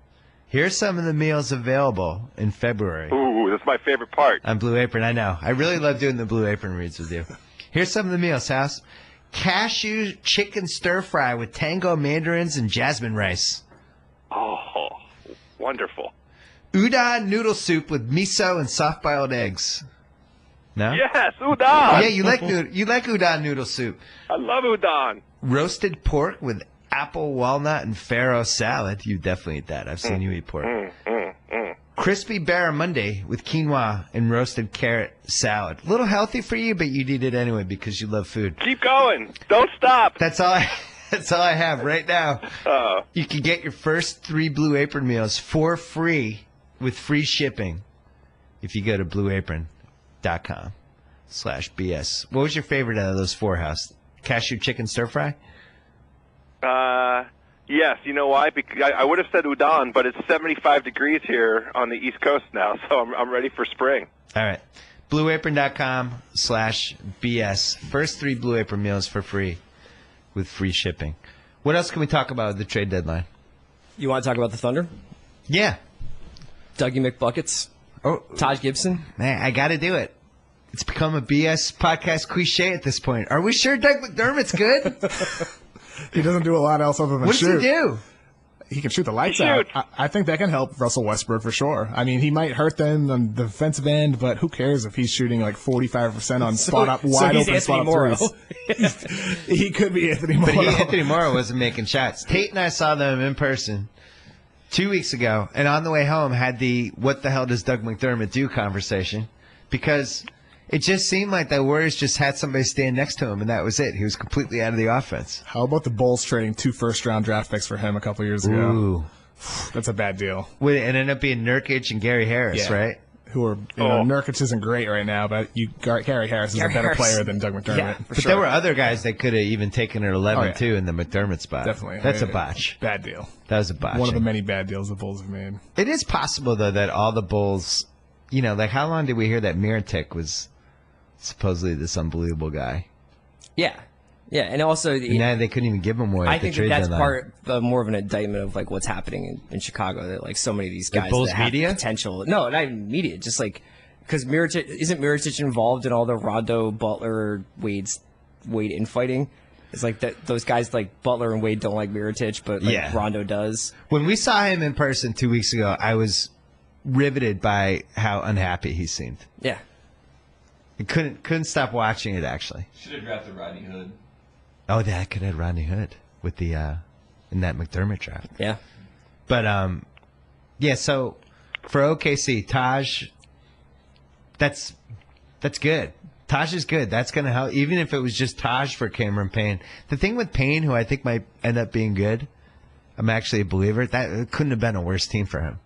Here's some of the meals available in February. Ooh, that's my favorite part. On Blue Apron, I know. I really love doing the Blue Apron reads with you. Here's some of the meals, House. Cashew chicken stir-fry with tango mandarins and jasmine rice. Oh, wonderful. Udon noodle soup with miso and soft-boiled eggs. No? Yes, udon. Yeah, you like udon noodle soup. I love udon. Roasted pork with apple, walnut, and farro salad. You definitely eat that. I've seen you eat pork. Crispy barramundi with quinoa and roasted carrot salad. A little healthy for you, but you'd eat it anyway because you love food. Keep going. Don't stop. That's all I have right now. You can get your first 3 Blue Apron meals for free with free shipping if you go to blueapron.com/BS. What was your favorite out of those 4, House? Cashew chicken stir fry? Yes. You know why? Because I would have said udon, but it's 75 degrees here on the East Coast now, so I'm ready for spring. All right. blueapron.com/BS. First 3 Blue Apron meals for free with free shipping. What else can we talk about at the trade deadline? You want to talk about the Thunder? Yeah. Dougie McBuckets? Oh, Taj Gibson? Man, I got to do it. It's become a BS podcast cliche at this point. Are we sure Doug McDermott's good? He doesn't do a lot else other than What does shoot. he do? He can shoot the lights out. I think that can help Russell Westbrook for sure. I mean, he might hurt them on the defensive end, but who cares if he's shooting like 45% on wide open spot up threes. He could be Anthony Morrow. But Anthony Morrow wasn't making shots. Tate and I saw them in person 2 weeks ago, and on the way home had the "what the hell does Doug McDermott do" conversation, because it just seemed like the Warriors just had somebody stand next to him, and that was it. He was completely out of the offense. How about the Bulls trading 2 first-round draft picks for him a couple years ago? Ooh. That's a bad deal. It ended up being Nurkic and Gary Harris, right? Who are, Nurkic isn't great right now, but Gary Harris is a better player than Doug McDermott. Yeah, but there were other guys that could have even taken it 11 too in the McDermott spot. Definitely. That's a botch. Bad deal. That was a botch. One of the many bad deals the Bulls have made. It is possible, though, that all the Bulls, like how long did we hear that Mirotic was supposedly this unbelievable guy? Yeah. Yeah, and also now they couldn't even give him away. I think that's part more of an indictment of like what's happening in Chicago. That like so many of these guys Bulls that have media? potential. No, not even media. Just like because isn't Mirotic involved in all the Rondo, Butler, Wade infighting? It's like that those guys like Butler and Wade don't like Mirotic, but like Rondo does. When we saw him in person 2 weeks ago, I was riveted by how unhappy he seemed. Yeah. I couldn't stop watching it, actually. Should have drafted Rodney Hood. Oh, that could have Rodney Hood with the in that McDermott draft. Yeah. But yeah. So for OKC, Taj, that's good. Taj is good. That's gonna help. Even if it was just Taj for Cameron Payne. The thing with Payne, who I think might end up being good, I'm actually a believer. That it couldn't have been a worse team for him.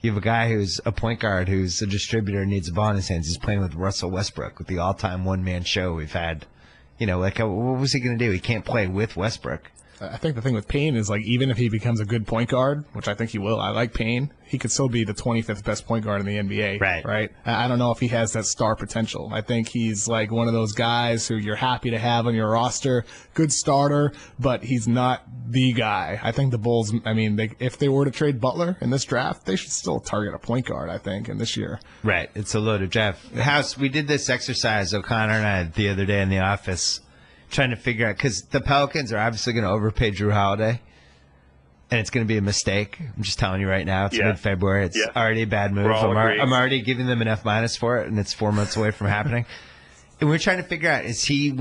You have a guy who's a point guard, who's a distributor, needs the ball in his hands. He's playing with Russell Westbrook, with the all-time one-man show we've had. You know, like, what was he going to do? He can't play with Westbrook. I think the thing with Payne is, like, even if he becomes a good point guard, which I think he will, I like Payne, he could still be the 25th best point guard in the NBA. Right? I don't know if he has that star potential. I think he's, like, one of those guys who you're happy to have on your roster, good starter, but he's not the guy. I think the Bulls, I mean, if they were to trade Butler in this draft, they should still target a point guard, I think, in this year. Right. It's a loaded draft. House, we did this exercise, O'Connor and I, the other day in the office, trying to figure out, because the Pelicans are obviously going to overpay Jrue Holiday, and it's going to be a mistake. I'm just telling you right now. It's mid-February. It's already a bad move. I'm already giving them an F- for it, and it's 4 months away from happening. And we're trying to figure out, is he in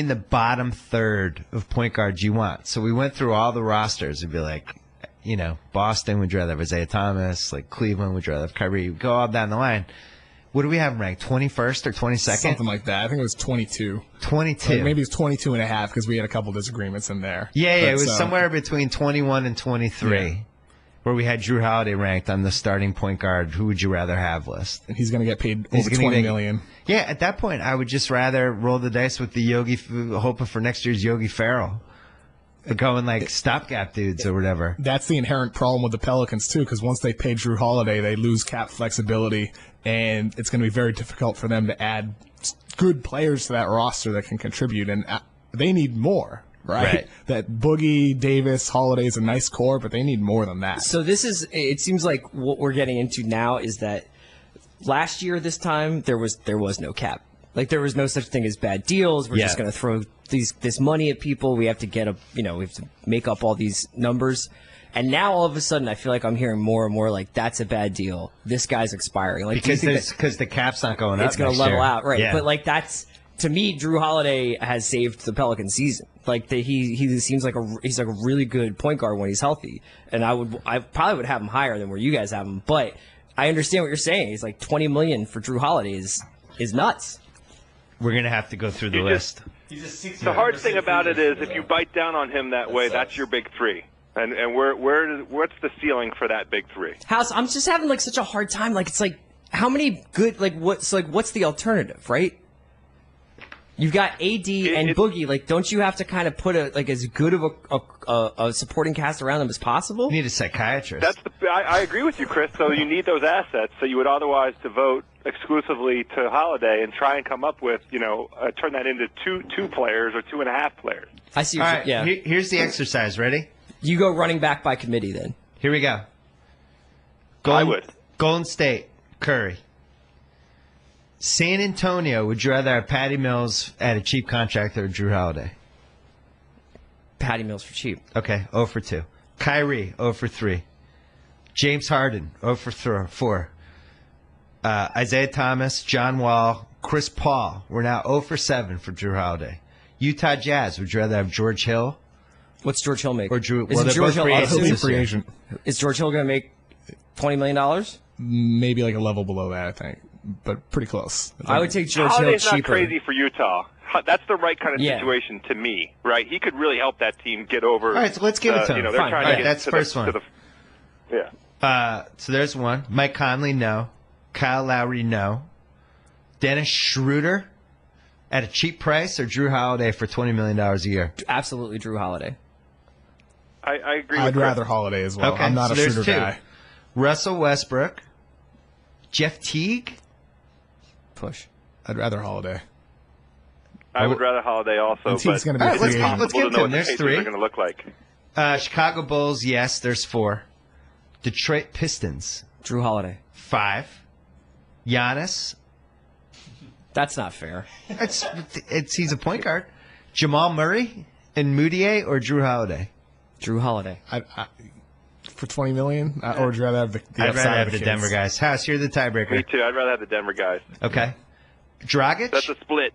the bottom third of point guards you want? So we went through all the rosters and be like, you know, Boston would rather have Isaiah Thomas, like Cleveland would rather have Kyrie. Go all down the line. What do we have ranked? 21st or 22nd? Something like that. I think it was 22. 22. Maybe it's 22 and a half because we had a couple disagreements in there. Yeah, it was somewhere between 21 and 23 where we had Jrue Holiday ranked on the starting point guard, who would you rather have list. And he's going to get paid over $20 million. Yeah, at that point, I would just rather roll the dice with the Yogi, hoping for next year's Yogi Ferrell. Going like stopgap dudes or whatever. That's the inherent problem with the Pelicans, too, because once they pay Jrue Holiday, they lose cap flexibility, and it's going to be very difficult for them to add good players to that roster that can contribute, and they need more, right? That Boogie, Davis, Holiday is a nice core, but they need more than that. So it seems like what we're getting into now is that last year this time there was no cap. Like, there was no such thing as bad deals. We're just going to throw this money at people. We have to we have to make up all these numbers. And now all of a sudden, I feel like I'm hearing more and more like, that's a bad deal. This guy's expiring. Like, because the cap's not going up. It's going to level out, right? Yeah. But like, that's, to me, Jrue Holiday has saved the Pelican season. Like, he seems like he's like a really good point guard when he's healthy. And I probably would have him higher than where you guys have him. But I understand what you're saying. He's like $20 million for Jrue Holiday is nuts. We're going to have to go through the list. The hard thing about it is if you bite down on him that way, that's your big three. And what's the ceiling for that big three? House, I'm just having like such a hard time. Like, it's like, how many good, like, what's the alternative, right? You've got AD and Boogie. Like, don't you have to kind of put as good of a supporting cast around them as possible? You need a psychiatrist. I agree with you, Chris. So you need those assets. So you would otherwise devote exclusively to Holiday and try and come up with, turn that into two players or 2.5 players. I see. All right, here's the exercise. Ready? You go running back by committee then. Here we go. I would. Golden State, Curry. San Antonio, would you rather have Patty Mills at a cheap contract or Jrue Holiday? Patty Mills for cheap. Okay, 0 for 2. Kyrie, 0 for 3. James Harden, 0 for 4. Isaiah Thomas, John Wall, Chris Paul. We're now 0 for 7 for Jrue Holiday. Utah Jazz, would you rather have George Hill? What's George Hill make? Or Jrue? Is George Hill free agent? Is George Hill going to make $20 million? Maybe like a level below that, I think. But pretty close. I would take George Holiday's Hill cheaper. Not crazy for Utah. That's the right kind of situation to me, right? He could really help that team get over. All right, so let's give it to him. They're trying to get that's the first one. Yeah. So there's one. Mike Conley, no. Kyle Lowry, no. Dennis Schroeder at a cheap price, or Jrue Holiday for $20 million a year? Absolutely Jrue Holiday. I agree. I'd rather Holiday as well. Okay, I'm not so a there's Schroeder two. guy. Russell Westbrook, Jeff Teague. Push. I'd rather Holiday. I would rather Holiday also. And Teague's going to be All right, free agent. let's get to them. There's 3. They're going to look like. Chicago Bulls, yes, there's 4. Detroit Pistons, Jrue Holiday. 5. Giannis. That's not fair. He's a point guard. Jamal Murray and Moutier or Jrue Holiday? Jrue Holiday. for $20 million, or would you rather have the I'd upside rather of have the kids? Denver guys. House, you're the Me tiebreaker. too. I'd rather have the Denver guys. Okay. Dragic? That's a split.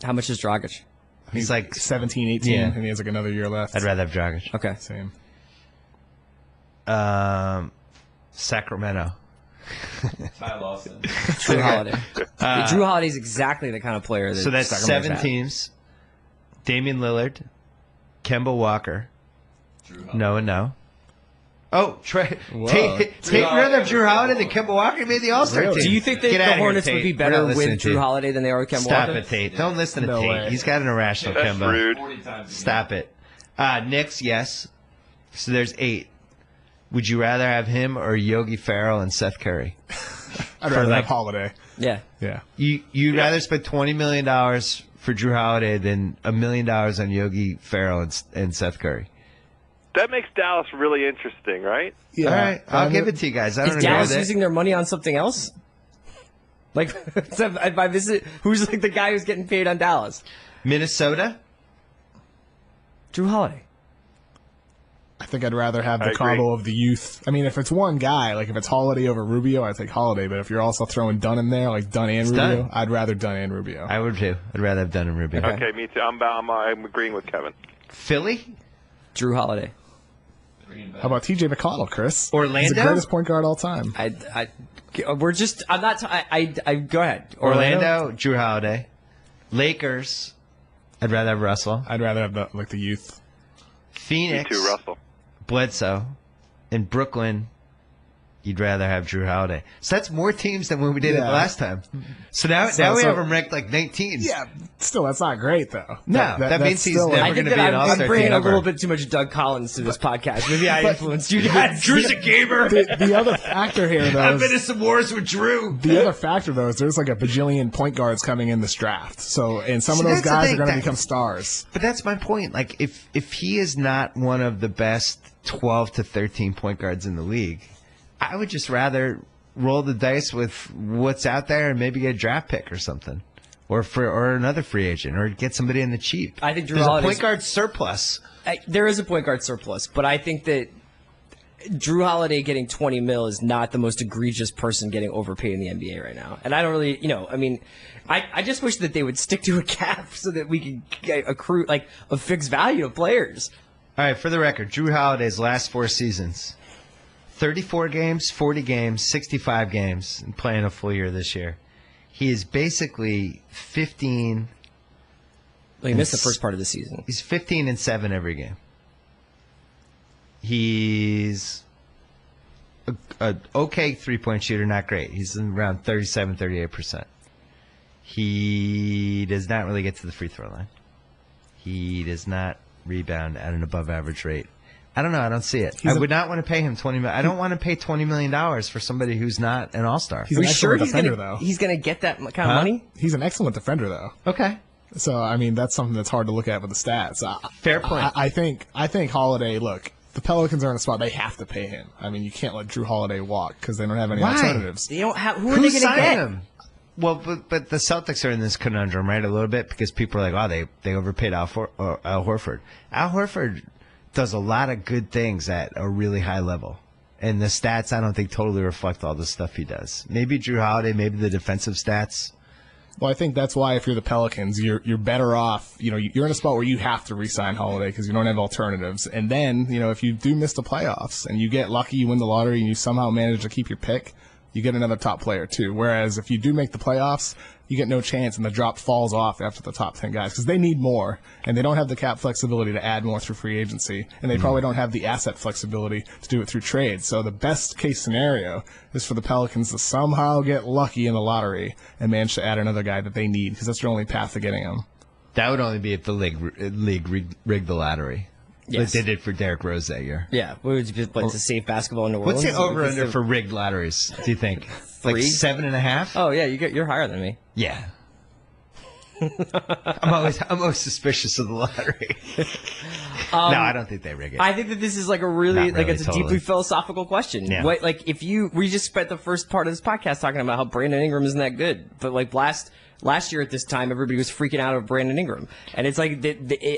How much is Dragic? He's like 17, 18, Yeah. and he has like another year left. I'd rather have Dragic. Okay. Same. Sacramento. Ty Lawson. Jrue Holiday. Jrue Holiday is exactly the kind of player that So that's Sacramento's 7 at. teams. Damian Lillard, Kemba Walker, no. Oh, Whoa. Tate rather have Jrue Holiday than Kemba Walker made the All-Star Really? team. Do you think that Get the out of here, Hornets would Tate. be We're better not with listening to Jrue you. Holiday than they are with Kemba Stop Walker? it, Tate. Don't listen to No Tate. way. He's got an irrational That's Kemba. rude. 40 times a Stop it. Knicks, yes. So there's 8. Would you rather have him or Yogi Ferrell and Seth Curry? I'd rather like- have Holiday. Yeah. Yeah. You'd rather spend $20 million for Jrue Holiday than $1 million on Yogi Ferrell and Seth Curry. That makes Dallas really interesting, right? Yeah. All right, I'll give it to you guys. I don't Is agree Dallas with it. using their money on something else? Like, if I visit, who's like the guy who's getting paid on Dallas? Minnesota? Jrue Holiday. I think I'd rather have I the agree. combo of the youth. I mean, if it's one guy, like if it's Holiday over Rubio, I'd take Holiday. But if you're also throwing Dunn in there, like Dunn and Rubio, Dunn. I'd rather Dunn and Rubio. I would too. I'd rather have done in Rubio. Okay, me too. I'm agreeing with Kevin. Philly? Jrue Holiday. How about TJ McConnell, Chris? Orlando? He's the greatest point guard all time. We're just. I'm not. I go ahead. Orlando, Jrue Holiday. Lakers, I'd rather have Russell. I'd rather have the youth. Me Phoenix, too, Russell. Bledsoe. In Brooklyn, you'd rather have Jrue Holiday. So that's more teams than when we did it Yeah. last time. So now we so- have him ranked like 19. Yeah, still, that's not great though. No, that means he's still, never I gonna think that be an I'm all-star bringing team a ever. little bit too much Doug Collins to this podcast. Maybe I influenced you guys. Drew's a gamer. The other factor here, though, I've been in is, some wars with Drew. the other factor though is there's like a bajillion point guards coming in this draft. So, and some See, of those that's the guys thing, are going to that- become stars. But that's my point. Like, if he is not one of the best 12 to 13 point guards in the league, I would just rather roll the dice with what's out there and maybe get a draft pick or something, or another free agent, or get somebody in the cheap. I think Jrue There's a Holiday's- point guard surplus. There is a point guard surplus, but I think that Jrue Holiday getting 20 mil is not the most egregious person getting overpaid in the NBA right now. And I don't really, I mean, I just wish that they would stick to a cap so that we could get accrue like a fixed value of players. All right, for the record, Jrue Holiday's last 4 seasons: 34 games, 40 games, 65 games, and playing a full year this year. He is basically 15. Well, he missed the first part of the season. He's 15 and 7 every game. He's a okay 3-point shooter, not great. He's around 37, 38%. He does not really get to the free throw line. He does not rebound at an above average rate. I don't know. I don't see it. I would not want to pay him $20 million. I don't want to pay $20 million for somebody who's not an all-star. He's Are an we sure excellent defender, gonna, though. he's going to get that kind of Huh? money? He's an excellent defender, though. Okay. So, I mean, that's something that's hard to look at with the stats. Fair point. I think Holiday, look, the Pelicans are in a spot they have to pay him. I mean, you can't let Jrue Holiday walk because they don't have any Why? alternatives. They don't have. Who are Who's they going to signing get? him? Well, but the Celtics are in this conundrum, right, a little bit, because people are like, oh, they overpaid Al Horford. Al Horford does a lot of good things at a really high level. And the stats, I don't think, totally reflect all the stuff he does. Maybe Jrue Holiday, maybe the defensive stats. Well, I think that's why if you're the Pelicans, you're better off. You're in a spot where you have to re-sign Holiday because you don't have alternatives. And then, if you do miss the playoffs and you get lucky, you win the lottery, and you somehow manage to keep your pick, you get another top player too. Whereas if you do make the playoffs, you get no chance, and the drop falls off after the top 10 guys because they need more, and they don't have the cap flexibility to add more through free agency, and they probably don't have the asset flexibility to do it through trade. So the best case scenario is for the Pelicans to somehow get lucky in the lottery and manage to add another guy that they need because that's their only path to getting him. That would only be if the league rigged the lottery. Yes. Like they did for Derrick Rose that year. Yeah. What would you to save basketball in New What's Orleans? the over-under for rigged lotteries, do you think? Like 3? 7.5? Oh, yeah. You're higher than me. Yeah. I'm always suspicious of the lottery. No, I don't think they rig it. I think that this is like a really, Not really, it's a totally. deeply philosophical question. Yeah. We just spent the first part of this podcast talking about how Brandon Ingram isn't that good, but like last last year at this time, everybody was freaking out of Brandon Ingram. And it's like,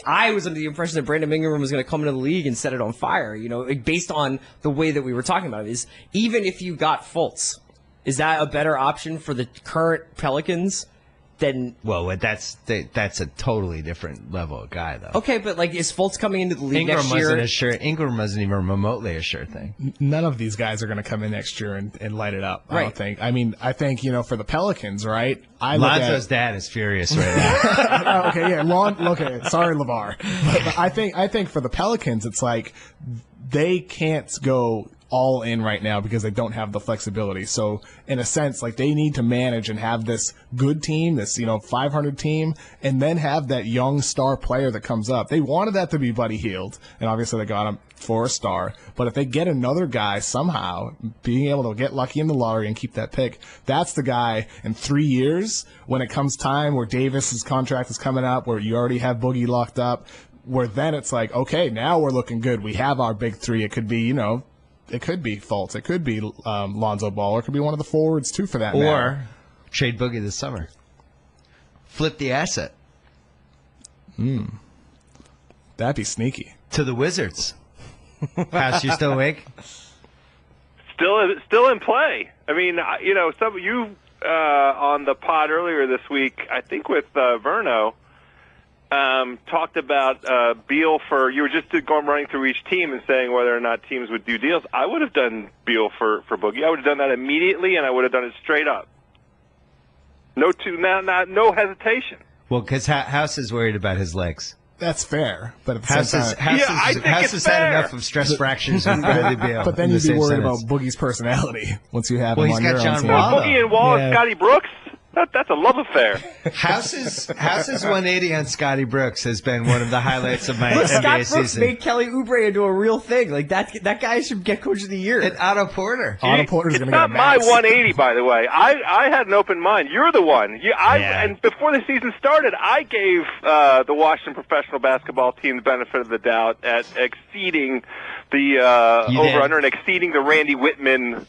I was under the impression that Brandon Ingram was going to come into the league and set it on fire, based on the way that we were talking about it. Is even if you got Fultz, is that a better option for the current Pelicans than... Well, that's a totally different level of guy, though. Okay, but is Fultz coming into the league Ingram next year? Ingram wasn't even remotely a sure thing. None of these guys are going to come in next year and light it up. Right. I don't think. I mean, I think, for the Pelicans, right? Lonzo's dad is furious right now. Okay, yeah. Okay, sorry, LeVar. But I think for the Pelicans, it's like they can't go all in right now because they don't have the flexibility. So in a sense, they need to manage and have this good team, this 500 team, and then have that young star player that comes up. They wanted that to be Buddy Hield, and obviously they got him for a star. But if they get another guy somehow, being able to get lucky in the lottery and keep that pick, that's the guy in 3 years when it comes time where Davis's contract is coming up, where you already have Boogie locked up, where then it's like, okay, now we're looking good. We have our big three. It could be, it could be Fultz. It could be Lonzo Ball. Or it could be one of the forwards, too, for that matter. Or trade Boogie this summer. Flip the asset. That'd be sneaky. To the Wizards. House, you still awake? Still in play. I mean, some of you on the pod earlier this week, I think with Verno, talked about Beal you were just going running through each team and saying whether or not teams would do deals. I would have done Beal for Boogie. I would have done that immediately, and I would have done it straight up. No hesitation. Well, because House is worried about his legs. That's fair, but at the same time, House has had enough of stress fractures with Bradley Beal. But then you'd be worried about Boogie's personality once you have him on your own team. Boogie and Wall and Scotty Brooks. That's a love affair. House's 180 on Scotty Brooks has been one of the highlights of my NBA Scott Brooks season. made Kelly Oubre into a real thing. That guy should get Coach of the Year. And Otto Porter. Otto Porter's going to get a max. It's not my 180, by the way. I had an open mind. You're the one. And before the season started, I gave the Washington professional basketball team the benefit of the doubt at exceeding the over-under and exceeding the Randy Whitman,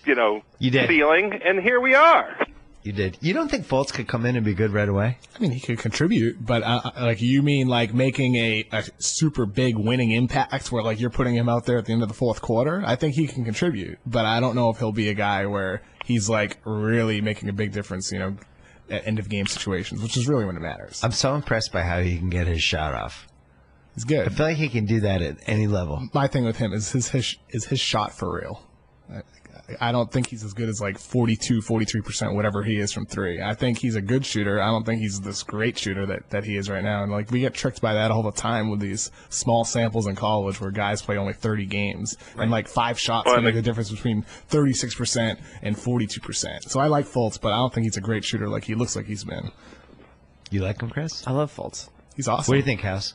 ceiling. And here we are. You did. You don't think Fultz could come in and be good right away? I mean, he could contribute, but you mean making a super big winning impact where you're putting him out there at the end of the fourth quarter? I think he can contribute, but I don't know if he'll be a guy where he's really making a big difference, at end of game situations, which is really when it matters. I'm so impressed by how he can get his shot off. He's good. I feel like he can do that at any level. My thing with him is his shot for real. I don't think he's as good as 42, 43%, whatever he is from three. I think he's a good shooter. I don't think he's this great shooter that he is right now. And we get tricked by that all the time with these small samples in college where guys play only 30 games. Right. And 5 shots can make the difference between 36% and 42%. So I like Fultz, but I don't think he's a great shooter like he looks like he's been. You like him, Chris? I love Fultz. He's awesome. What do you think, House?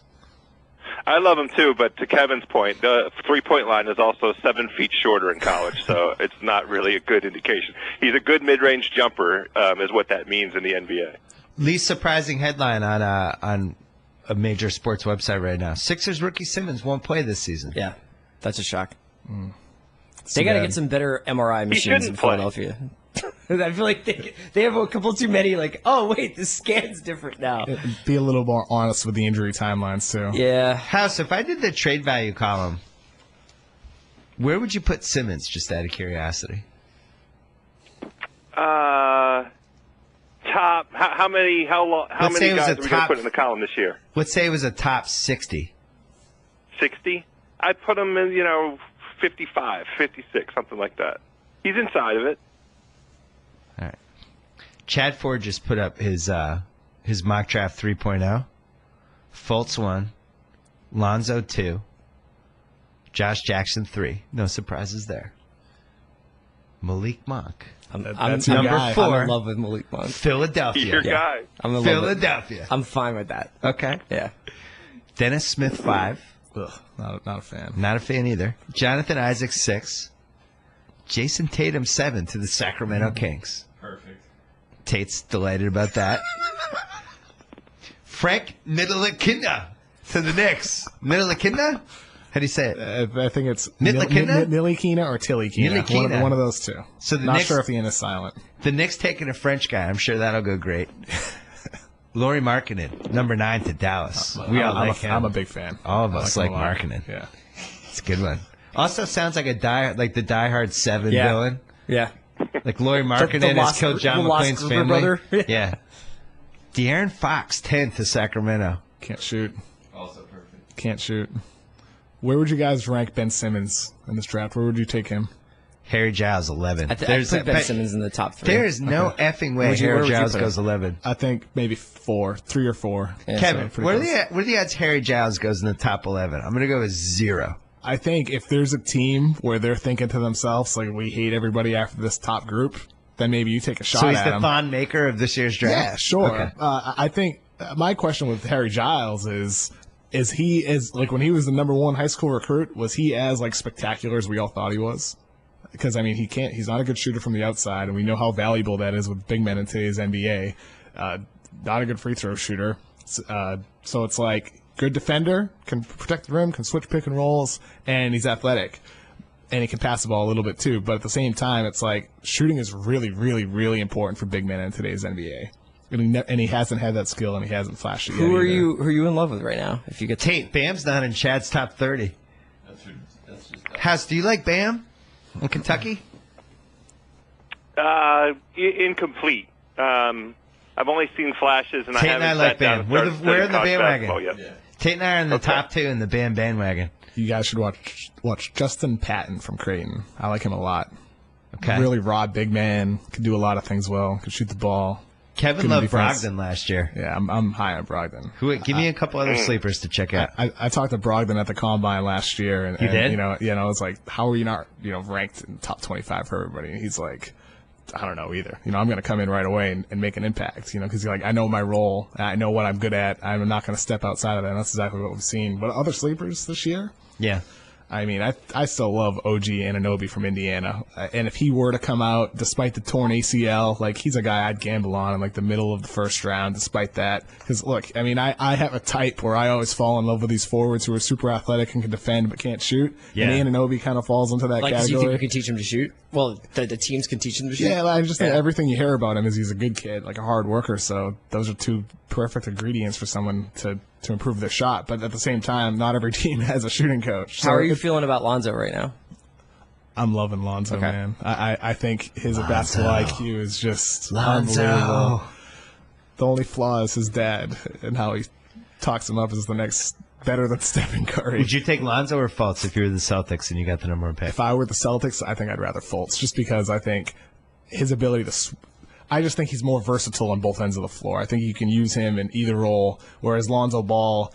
I love him too, but to Kevin's point, the three-point line is also 7 feet shorter in college, so it's not really a good indication. He's a good mid-range jumper, is what that means in the NBA. Least surprising headline on a major sports website right now: Sixers rookie Simmons won't play this season. Yeah, that's a shock. They got to get some better MRI machines in Philadelphia. I feel like they have a couple too many. Oh wait, the scan's different now. Be a little more honest with the injury timelines too. Yeah. House, if I did the trade value column, where would you put Simmons? Just out of curiosity. Top. How many? How many guys are we going to put in the column this year? Let's say it was a top 60. 60. I'd put him in 55, 56, something like that. He's inside of it. All right. Chad Ford just put up his mock draft 3.0. Fultz 1, Lonzo 2, Josh Jackson 3. No surprises there. Malik Monk. That's number 4. I'm in love with Malik Monk. Philadelphia. Your guy. I'm in Philadelphia. Love with I'm fine with that. Okay. Yeah. Dennis Smith 5. Ugh, not a fan. Not a fan either. Jonathan Isaac 6. Jason Tatum 7 to the Sacramento Kings. Perfect. Tate's delighted about that. Frank Ntilikina to the Knicks. Ntilikina? How do you say it? I think it's Ntilikina? Ntilikina or Tilikina. Ntilikina. One of those two. So Not sure if the N is silent. The Knicks taking a French guy. I'm sure that'll go great. Lauri Markkanen, number 9 to Dallas. We all like him. I'm a big fan. All of us like him a lot. Markkanen. Yeah. It's a good one. Also sounds like the Die Hard 7 villain. Yeah. Like Lauri Markkanen has killed John McClane's family. Brother. Yeah. De'Aaron Fox, 10th to Sacramento. Can't shoot. Also perfect. Can't shoot. Where would you guys rank Ben Simmons in this draft? Where would you take him? Harry Giles, 11. I put Ben Simmons in the top 3. There is no effing way Harry Giles goes 11. I think maybe 3 or 4. Yeah, Kevin, so what are the odds Harry Giles goes in the top 11? I'm going to go with 0. I think if there's a team where they're thinking to themselves, like, we hate everybody after this top group, then maybe you take a shot at him. So he's the Thon Maker of this year's draft? Yeah, sure. Okay. I think my question with Harry Giles is he like when he was the number 1 high school recruit, was he as like spectacular as we all thought he was? Because I mean, he's not a good shooter from the outside, and we know how valuable that is with big men in today's NBA. Not a good free throw shooter. So it's like good defender, can protect the rim, can switch pick and rolls, and he's athletic. And he can pass the ball a little bit too. But at the same time, it's like shooting is really, really, really important for big men in today's NBA. And he hasn't had that skill, and he hasn't flashed it yet. Who are you in love with right now? If you get Tate, Bam's not in Chad's top 30. That's just House, do you like Bam in Kentucky? Incomplete. I've only seen flashes, and Tate I and haven't I like sat down Bam. and We're started in the studying college basketball bandwagon. yet. Tate and I are in the top 2 in the Bam bandwagon. You guys should watch Justin Patton from Creighton. I like him a lot. Okay. Really raw, big man. Can do a lot of things well. Can shoot the ball. Kevin Good loved defense. Brogdon last year. Yeah, I'm high on Brogdon. Give me a couple other sleepers to check out. I talked to Brogdon at the Combine last year, and You did? you know, it's like, how are you not ranked in top 25 for everybody? And he's like, I don't know either. I'm going to come in right away and make an impact. Because he's like, I know my role, I know what I'm good at. I'm not going to step outside of that. And that's exactly what we've seen. But other sleepers this year. Yeah. I mean, I still love OG Anunoby from Indiana. And if he were to come out, despite the torn ACL, like, he's a guy I'd gamble on in, like, the middle of the first round, despite that. Because, look, I mean, I have a type where I always fall in love with these forwards who are super athletic and can defend but can't shoot. Yeah. And Anunoby kind of falls into that like, category. do you think we can teach him to shoot? Well, the teams can teach him to shoot? Yeah, I just think everything you hear about him is he's a good kid, like a hard worker. So those are 2 perfect ingredients for someone to improve their shot. But at the same time, not every team has a shooting coach. How are you feeling about Lonzo right now? I'm loving Lonzo, man. I think his basketball IQ is just unbelievable. The only flaw is his dad and how he talks him up as the next better than Stephen Curry. Would you take Lonzo or Fultz if you were the Celtics and you got the number 1 pick? If I were the Celtics, I think I'd rather Fultz, just because I think his ability to I just think he's more versatile on both ends of the floor. I think you can use him in either role, whereas Lonzo Ball,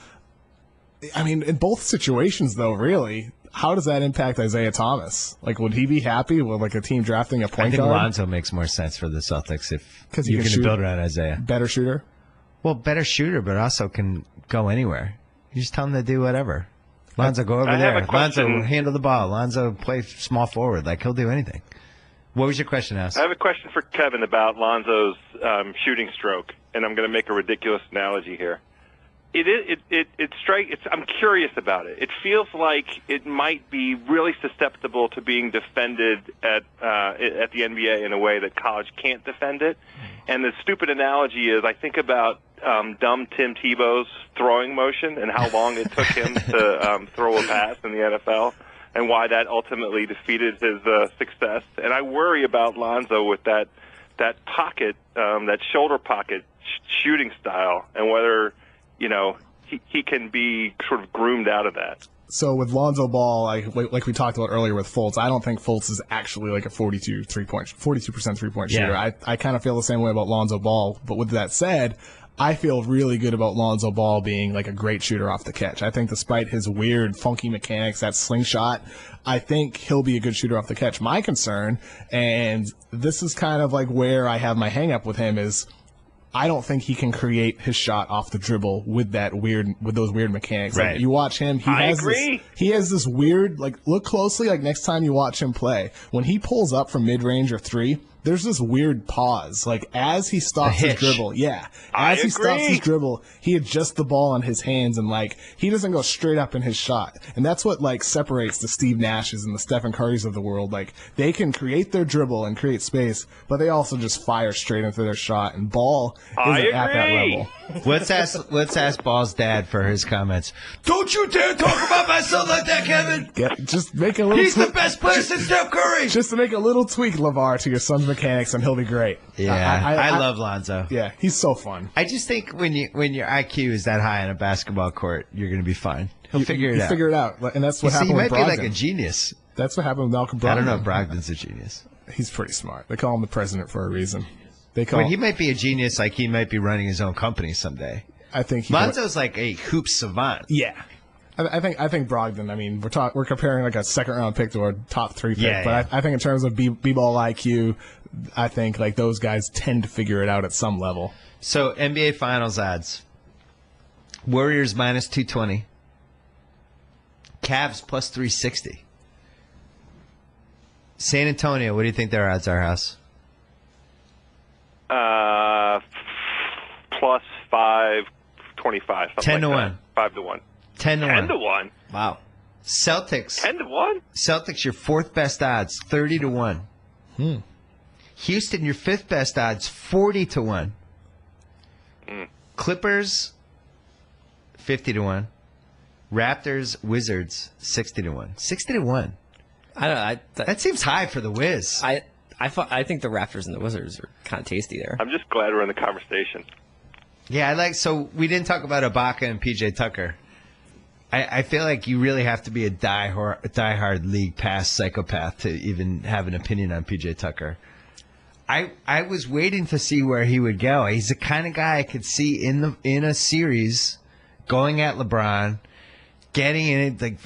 I mean, in both situations, though, really, how does that impact Isaiah Thomas? Like, would he be happy with, like, a team drafting a point guard? I think Lonzo makes more sense for the Celtics if he you're can going to build around Isaiah. Better shooter? Well, better shooter, but also can go anywhere. You just tell him to do whatever. Lonzo, go over there. Lonzo, handle the ball. Lonzo, play small forward. Like, he'll do anything. What was your question, House? I have a question for Kevin about Lonzo's shooting stroke, and I'm going to make a ridiculous analogy here. I'm curious about it. It feels like it might be really susceptible to being defended at the NBA in a way that college can't defend it. And the stupid analogy is, I think about dumb Tim Tebow's throwing motion and how long it took him to throw a pass in the NFL, and why that ultimately defeated his success. And I worry about Lonzo with that pocket, that shoulder pocket shooting style, and whether he can be sort of groomed out of that. So with Lonzo Ball, like we talked about earlier with Fultz, I don't think Fultz is actually like a 42% 3-point shooter. I kind of feel the same way about Lonzo Ball. But with that said, I feel really good about Lonzo Ball being like a great shooter off the catch. I think despite his weird, funky mechanics, that slingshot, I think he'll be a good shooter off the catch. My concern, and this is kind of like where I have my hang up with him, is I don't think he can create his shot off the dribble with those weird mechanics. Right. Like, you watch him, he has this weird, like, look closely, like, next time you watch him play. When he pulls up from mid-range or 3, there's this weird pause. Like, as he stops his dribble, as he stops his dribble, he adjusts the ball on his hands, and, like, he doesn't go straight up in his shot. And that's what, like, separates the Steve Nashes and the Stephen Currys of the world. Like, they can create their dribble and create space, but they also just fire straight into their shot, and Ball isn't at that level. Let's ask Ball's dad for his comments. Don't you dare talk about my son like that, Kevin! Just make a little He's the best player since Steph Curry! Just to make a little tweak, LeVar, to your son's mechanics, and he'll be great. Yeah, I love Lonzo. Yeah, he's so fun. I just think when your IQ is that high on a basketball court, you're going to be fine. He'll figure it out. Figure it out, and that's what happened with Brogdon. He might be like a genius. That's what happened with Malcolm Brogdon. I don't know if Brogdon's a genius. He's pretty smart. They call him the president for a reason. He might be a genius, like he might be running his own company someday. I think Lonzo's like a hoop savant. Yeah. I think Brogdon. I mean, we're comparing like a second round pick to a top 3 pick, but I think in terms of b-ball IQ, I think like those guys tend to figure it out at some level. So NBA Finals odds: Warriors minus 220, Cavs plus 360. San Antonio, what do you think their odds are, House? Plus 525. 10 to 1. 5 to 1. 10 to 1. 10 to 1. Wow. Celtics. 10 to 1. Celtics, your 4th best odds, 30 to 1. Houston, your 5th best odds, 40 to 1. Clippers, 50 to 1. Raptors, Wizards, 60 to 1. 60 to 1. I don't know. That seems high for the Wiz. I think the Raptors and the Wizards are kind of tasty there. I'm just glad we're in the conversation. Yeah, so we didn't talk about Ibaka and PJ Tucker. I feel like you really have to be a diehard league pass psychopath to even have an opinion on PJ Tucker. I was waiting to see where he would go. He's the kind of guy I could see in a series going at LeBron, getting in it, like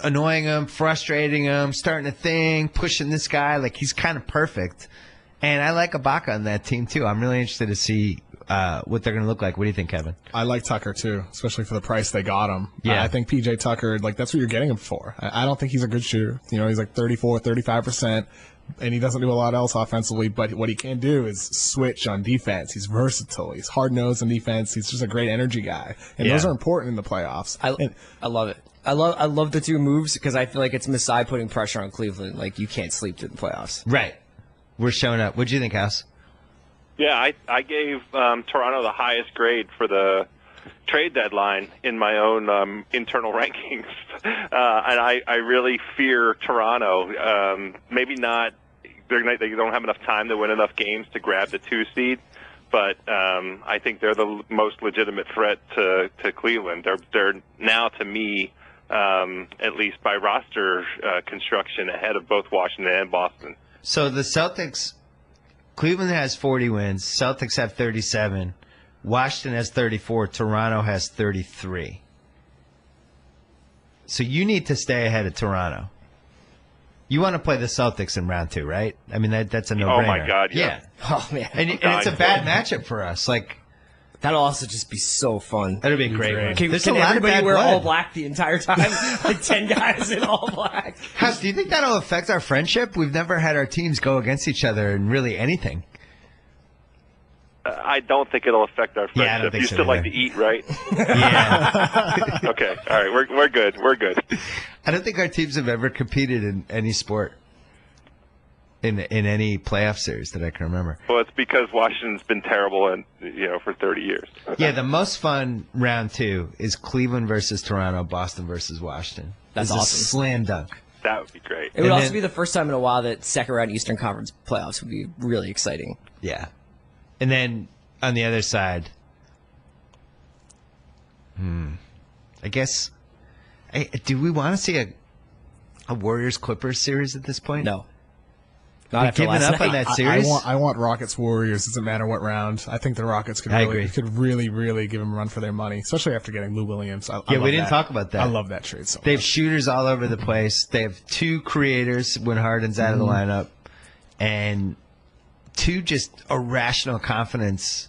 annoying him, frustrating him, starting a thing, pushing this guy. Like, he's kind of perfect. And I like Ibaka on that team, too. I'm really interested to see what they're going to look like. What do you think, Kevin? I like Tucker, too, especially for the price they got him. Yeah. I think PJ Tucker, like, that's what you're getting him for. I don't think he's a good shooter. You know, he's like 34, 35%, and he doesn't do a lot else offensively, but what he can do is switch on defense. He's versatile. He's hard-nosed on defense. He's just a great energy guy. And those are important in the playoffs. I love it. I love the two moves because I feel like it's Masai putting pressure on Cleveland. Like, you can't sleep through the playoffs. Right. We're showing up. What'd you think, House? Yeah, I gave Toronto the highest grade for the trade deadline in my own internal rankings. And I really fear Toronto. Maybe not. They don't have enough time to win enough games to grab the 2 seed. But I think they're the most legitimate threat to Cleveland. They're now, to me, at least by roster construction, ahead of both Washington and Boston. So the Celtics, Cleveland has 40 wins. Celtics have 37. Washington has 34. Toronto has 33. So you need to stay ahead of Toronto. You want to play the Celtics in round 2, right? I mean, that's a no-brainer. Oh, my God, yeah. Oh, man. And it's a bad matchup for us. Like, that'll also just be so fun. That'll be great. Can everybody wear all black the entire time? Like 10 guys in all black. House, do you think that'll affect our friendship? We've never had our teams go against each other in really anything. I don't think it'll affect our friendship. Yeah, I don't think you so still either. like to eat, right? Yeah. Okay. All right. We're good. We're good. I don't think our teams have ever competed in any sport in any playoff series that I can remember. Well, it's because Washington's been terrible for 30 years. Yeah, the most fun round 2 is Cleveland versus Toronto, Boston versus Washington. That's It's awesome. A slam dunk. That would be great. It would also be the first time in a while that second round Eastern Conference playoffs would be really exciting. Yeah. And then on the other side, I guess, do we want to see a Warriors-Clippers series at this point? No. We're giving up on that series? I want Rockets Warriors. Doesn't matter what round. I think the Rockets could really, really give them a run for their money, especially after getting Lou Williams. We didn't talk about that. I love that trade so much. They have shooters all over the place. They have 2 creators when Harden's out of the lineup, and 2 just irrational confidence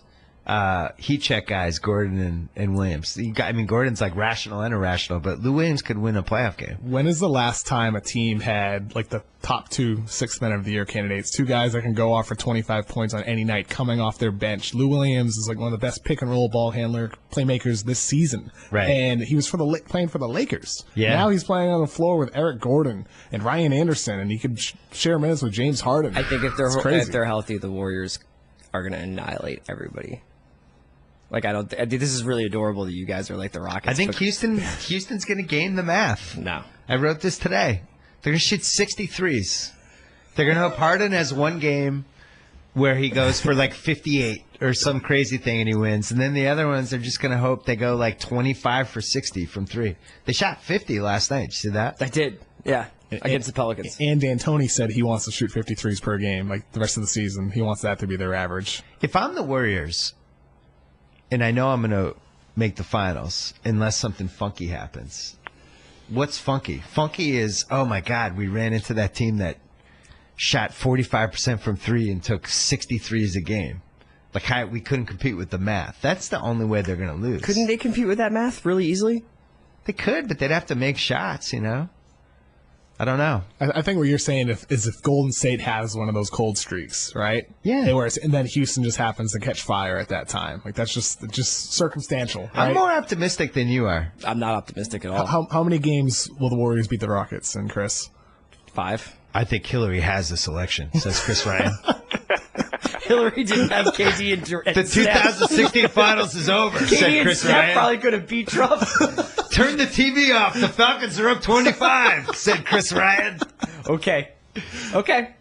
heat check guys, Gordon and Williams. Gordon's like rational and irrational, but Lou Williams could win a playoff game. When is the last time a team had like the top 2 sixth men of the year candidates, 2 guys that can go off for 25 points on any night coming off their bench? Lou Williams is like one of the best pick and roll ball handler playmakers this season. Right. And he was playing for the Lakers. Yeah. Now he's playing on the floor with Eric Gordon and Ryan Anderson, and he could share minutes with James Harden. I think if they're healthy, the Warriors are going to annihilate everybody. Like, I think this is really adorable that you guys are like the Rockets. I think Houston's going to game the math. No. I wrote this today. They're going to shoot 63s. They're going to hope Harden has one game where he goes for like 58 or some crazy thing and he wins. And then the other ones are just going to hope they go like 25 for 60 from 3. They shot 50 last night. Did you see that? I did. Yeah. Against the Pelicans. And D'Antoni said he wants to shoot 53s per game, like the rest of the season. He wants that to be their average. If I'm the Warriors, and I know I'm going to make the finals unless something funky happens. What's funky? Funky is, oh my God, we ran into that team that shot 45% from 3 and took 63s a game. Like, we couldn't compete with the math. That's the only way they're going to lose. Couldn't they compete with that math really easily? They could, but they'd have to make shots, you know? I don't know. I think what you're saying is if Golden State has one of those cold streaks, right? Yeah. And then Houston just happens to catch fire at that time. Like, that's just circumstantial, right? I'm more optimistic than you are. I'm not optimistic at all. How many games will the Warriors beat the Rockets, and Chris? 5. I think Hillary has the selection, says Chris Ryan. Hillary didn't have KD and The 2016 finals is over, said Chris Ryan. Probably could have beat Trump. Turn the TV off. The Falcons are up 25, said Chris Ryan. Okay.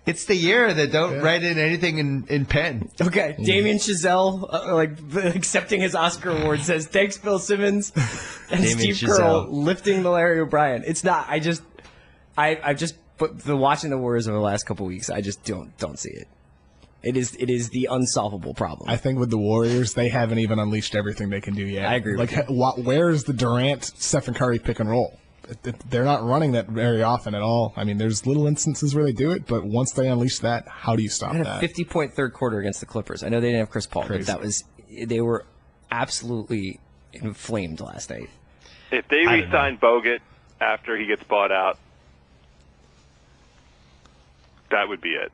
It's the year that don't write in anything in pen. Okay. Damien Chazelle, accepting his Oscar award, says, thanks, Bill Simmons. And Damien Steve Carell Chazelle. lifting the Larry O'Brien. It's not. But watching the Warriors over the last couple weeks, I just don't see it. It is the unsolvable problem. I think with the Warriors, they haven't even unleashed everything they can do yet. I agree with where's the Durant, Stephen Curry pick and roll? They're not running that very often at all. I mean, there's little instances where they do it, but once they unleash that, how do you stop They had that? a 50-point third quarter against the Clippers. I know they didn't have Chris Paul, Crazy. but they were absolutely inflamed last night. If they re-sign Bogut after he gets bought out, that would be it.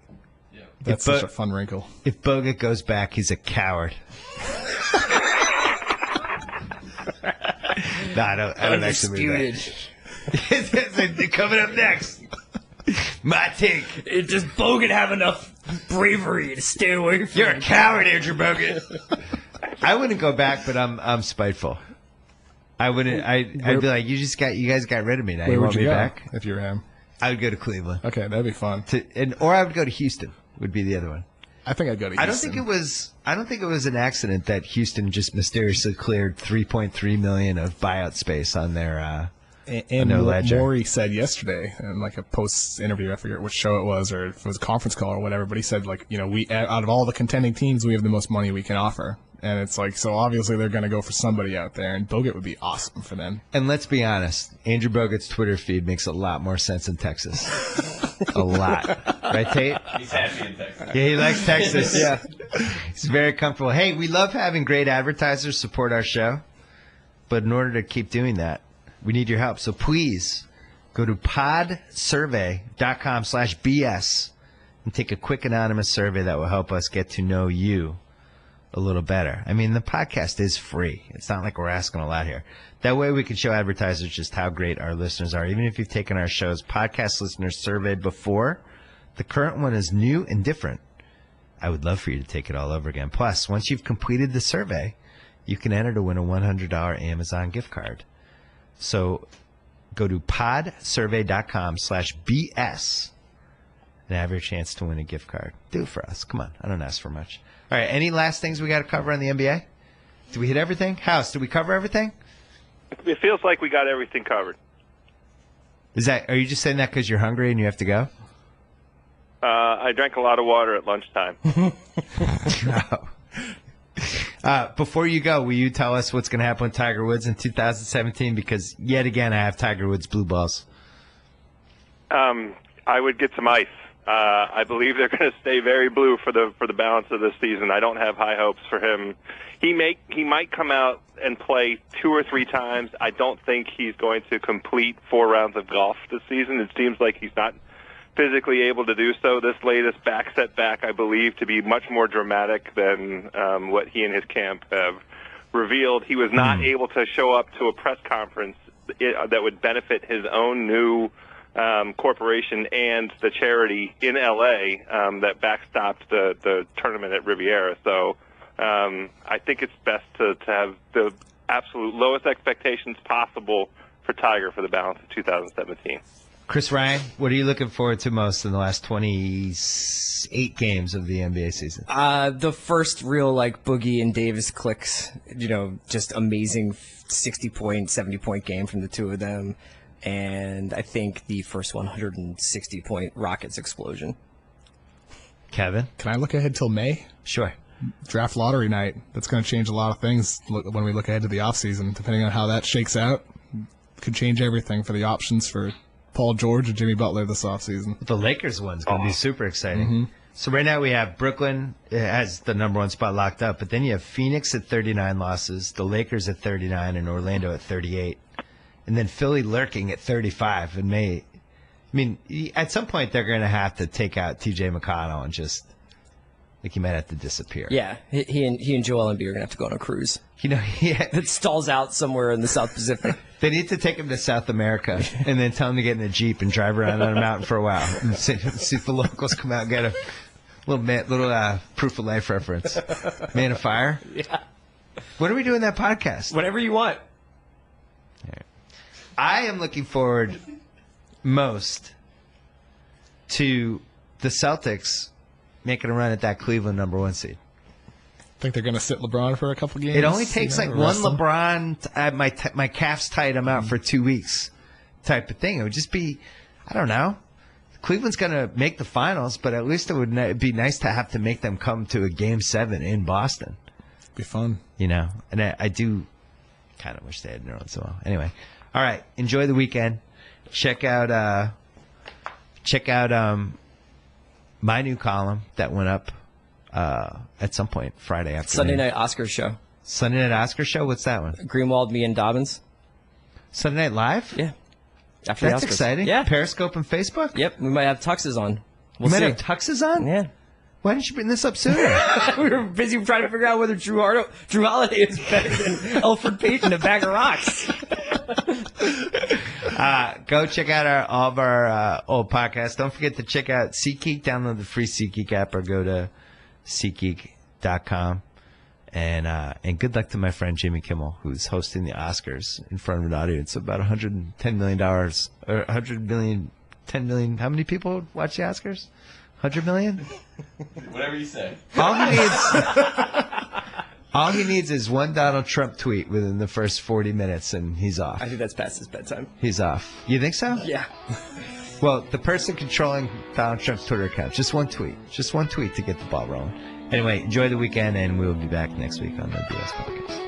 That's such a fun wrinkle. If Bogut goes back, he's a coward. No, I don't actually mean that. Coming up next, my take. Does Bogut have enough bravery to stay away from You're a coward, Andrew Bogut. I wouldn't go back, but I'm spiteful. I wouldn't. I'd be like, you guys got rid of me now. Where You would want you me go back? if you were him? I would go to Cleveland. Okay, that'd be fun. Or I would go to Houston. Would be the other one. I think I'd go to Houston. I don't think it was an accident that Houston just mysteriously cleared $3.3 million of buyout space on their And no ledger. Maury said yesterday in like a post interview, I forget which show it was or if it was a conference call or whatever, but he said like, we out of all the contending teams, we have the most money we can offer. And it's like, so obviously they're going to go for somebody out there, and Bogut would be awesome for them. And let's be honest, Andrew Bogut's Twitter feed makes a lot more sense in Texas. A lot. Right, Tate? He's happy in Texas. Yeah, he likes Texas. Yeah. He's very comfortable. Hey, we love having great advertisers support our show, but in order to keep doing that, we need your help. So please go to podsurvey.com/BS and take a quick anonymous survey that will help us get to know you a little better. I mean, the podcast is free. It's not like we're asking a lot here. That way we can show advertisers just how great our listeners are. Even if you've taken our show's podcast listeners survey before, the current one is new and different. I would love for you to take it all over again. Plus, once you've completed the survey, you can enter to win a $100 Amazon gift card. So go to podsurvey.com/BS and have your chance to win a gift card. Do it for us. Come on. I don't ask for much. All right. Any last things we got to cover on the NBA? Did we hit everything? House, did we cover everything? It feels like we got everything covered. Are you just saying that because you're hungry and you have to go? I drank a lot of water at lunchtime. Before you go, will you tell us what's going to happen with Tiger Woods in 2017? Because yet again, I have Tiger Woods blue balls. I would get some ice I believe they're going to stay very blue for the balance of this season. I don't have high hopes for him. He might come out and play 2 or 3 times. I don't think he's going to complete 4 rounds of golf this season. It seems like he's not physically able to do so. This latest back setback, I believe, to be much more dramatic than what he and his camp have revealed. He was not able to show up to a press conference that would benefit his own new corporation and the charity in L.A. That backstopped the tournament at Riviera. So I think it's best to have the absolute lowest expectations possible for Tiger for the balance of 2017. Chris Ryan, what are you looking forward to most in the last 28 games of the NBA season? The first real Boogie and Davis clicks, just amazing 60-point, 70-point game from the two of them. And I think the first 160-point Rockets explosion. Kevin? Can I look ahead till May? Sure. Draft lottery night. That's going to change a lot of things when we look ahead to the offseason. Depending on how that shakes out, could change everything for the options for Paul George and Jimmy Butler this offseason. The Lakers one's going to be super exciting. So right now we have Brooklyn has the number 1 spot locked up, but then you have Phoenix at 39 losses, the Lakers at 39, and Orlando at 38. And then Philly lurking at 35 in May. I mean, at some point they're going to have to take out T.J. McConnell and just, he might have to disappear. Yeah, he and Joel Embiid are going to have to go on a cruise. That stalls out somewhere in the South Pacific. They need to take him to South America and then tell him to get in a Jeep and drive around on a mountain for a while and see if the locals come out and get a little proof of life reference. Man of Fire? Yeah. When are we doing that podcast? Whatever you want. Right. I am looking forward most to the Celtics making a run at that Cleveland number 1 seed. Think they're going to sit LeBron for a couple games? It only takes one LeBron, my calf's tight, I'm out for 2 weeks type of thing. It would just be, I don't know. Cleveland's going to make the finals, but at least it would be nice to have to make them come to a Game 7 in Boston. Be fun. And I do kind of wish they had Nerlens Noel. Anyway, all right, enjoy the weekend. Check out my new column that went up at some point Friday afternoon. Sunday night Oscars show. Sunday night Oscars show? What's that one? Greenwald, me, and Dobbins. Sunday Night Live? Yeah. After That's the Oscars. exciting. Yeah. Periscope and Facebook? Yep. We might have tuxes on. We'll might see. have tuxes on? Yeah. Why didn't you bring this up sooner? We were busy trying to figure out whether Jrue Holiday is better than Elfrid Payton, a bag of rocks. Go check out all of our old podcasts. Don't forget to check out SeatGeek. Download the free SeatGeek app or go to SeatGeek.com. And good luck to my friend Jimmy Kimmel, who's hosting the Oscars in front of an audience of about $110 million. Or 100 million, 10 million. How many people watch the Oscars? 100 million? Whatever you say. All he needs is one Donald Trump tweet within the first 40 minutes, and he's off. I think that's past his bedtime. He's off. You think so? Yeah. Well, the person controlling Donald Trump's Twitter account, just one tweet to get the ball rolling. Anyway, enjoy the weekend, and we'll be back next week on the BS Podcast.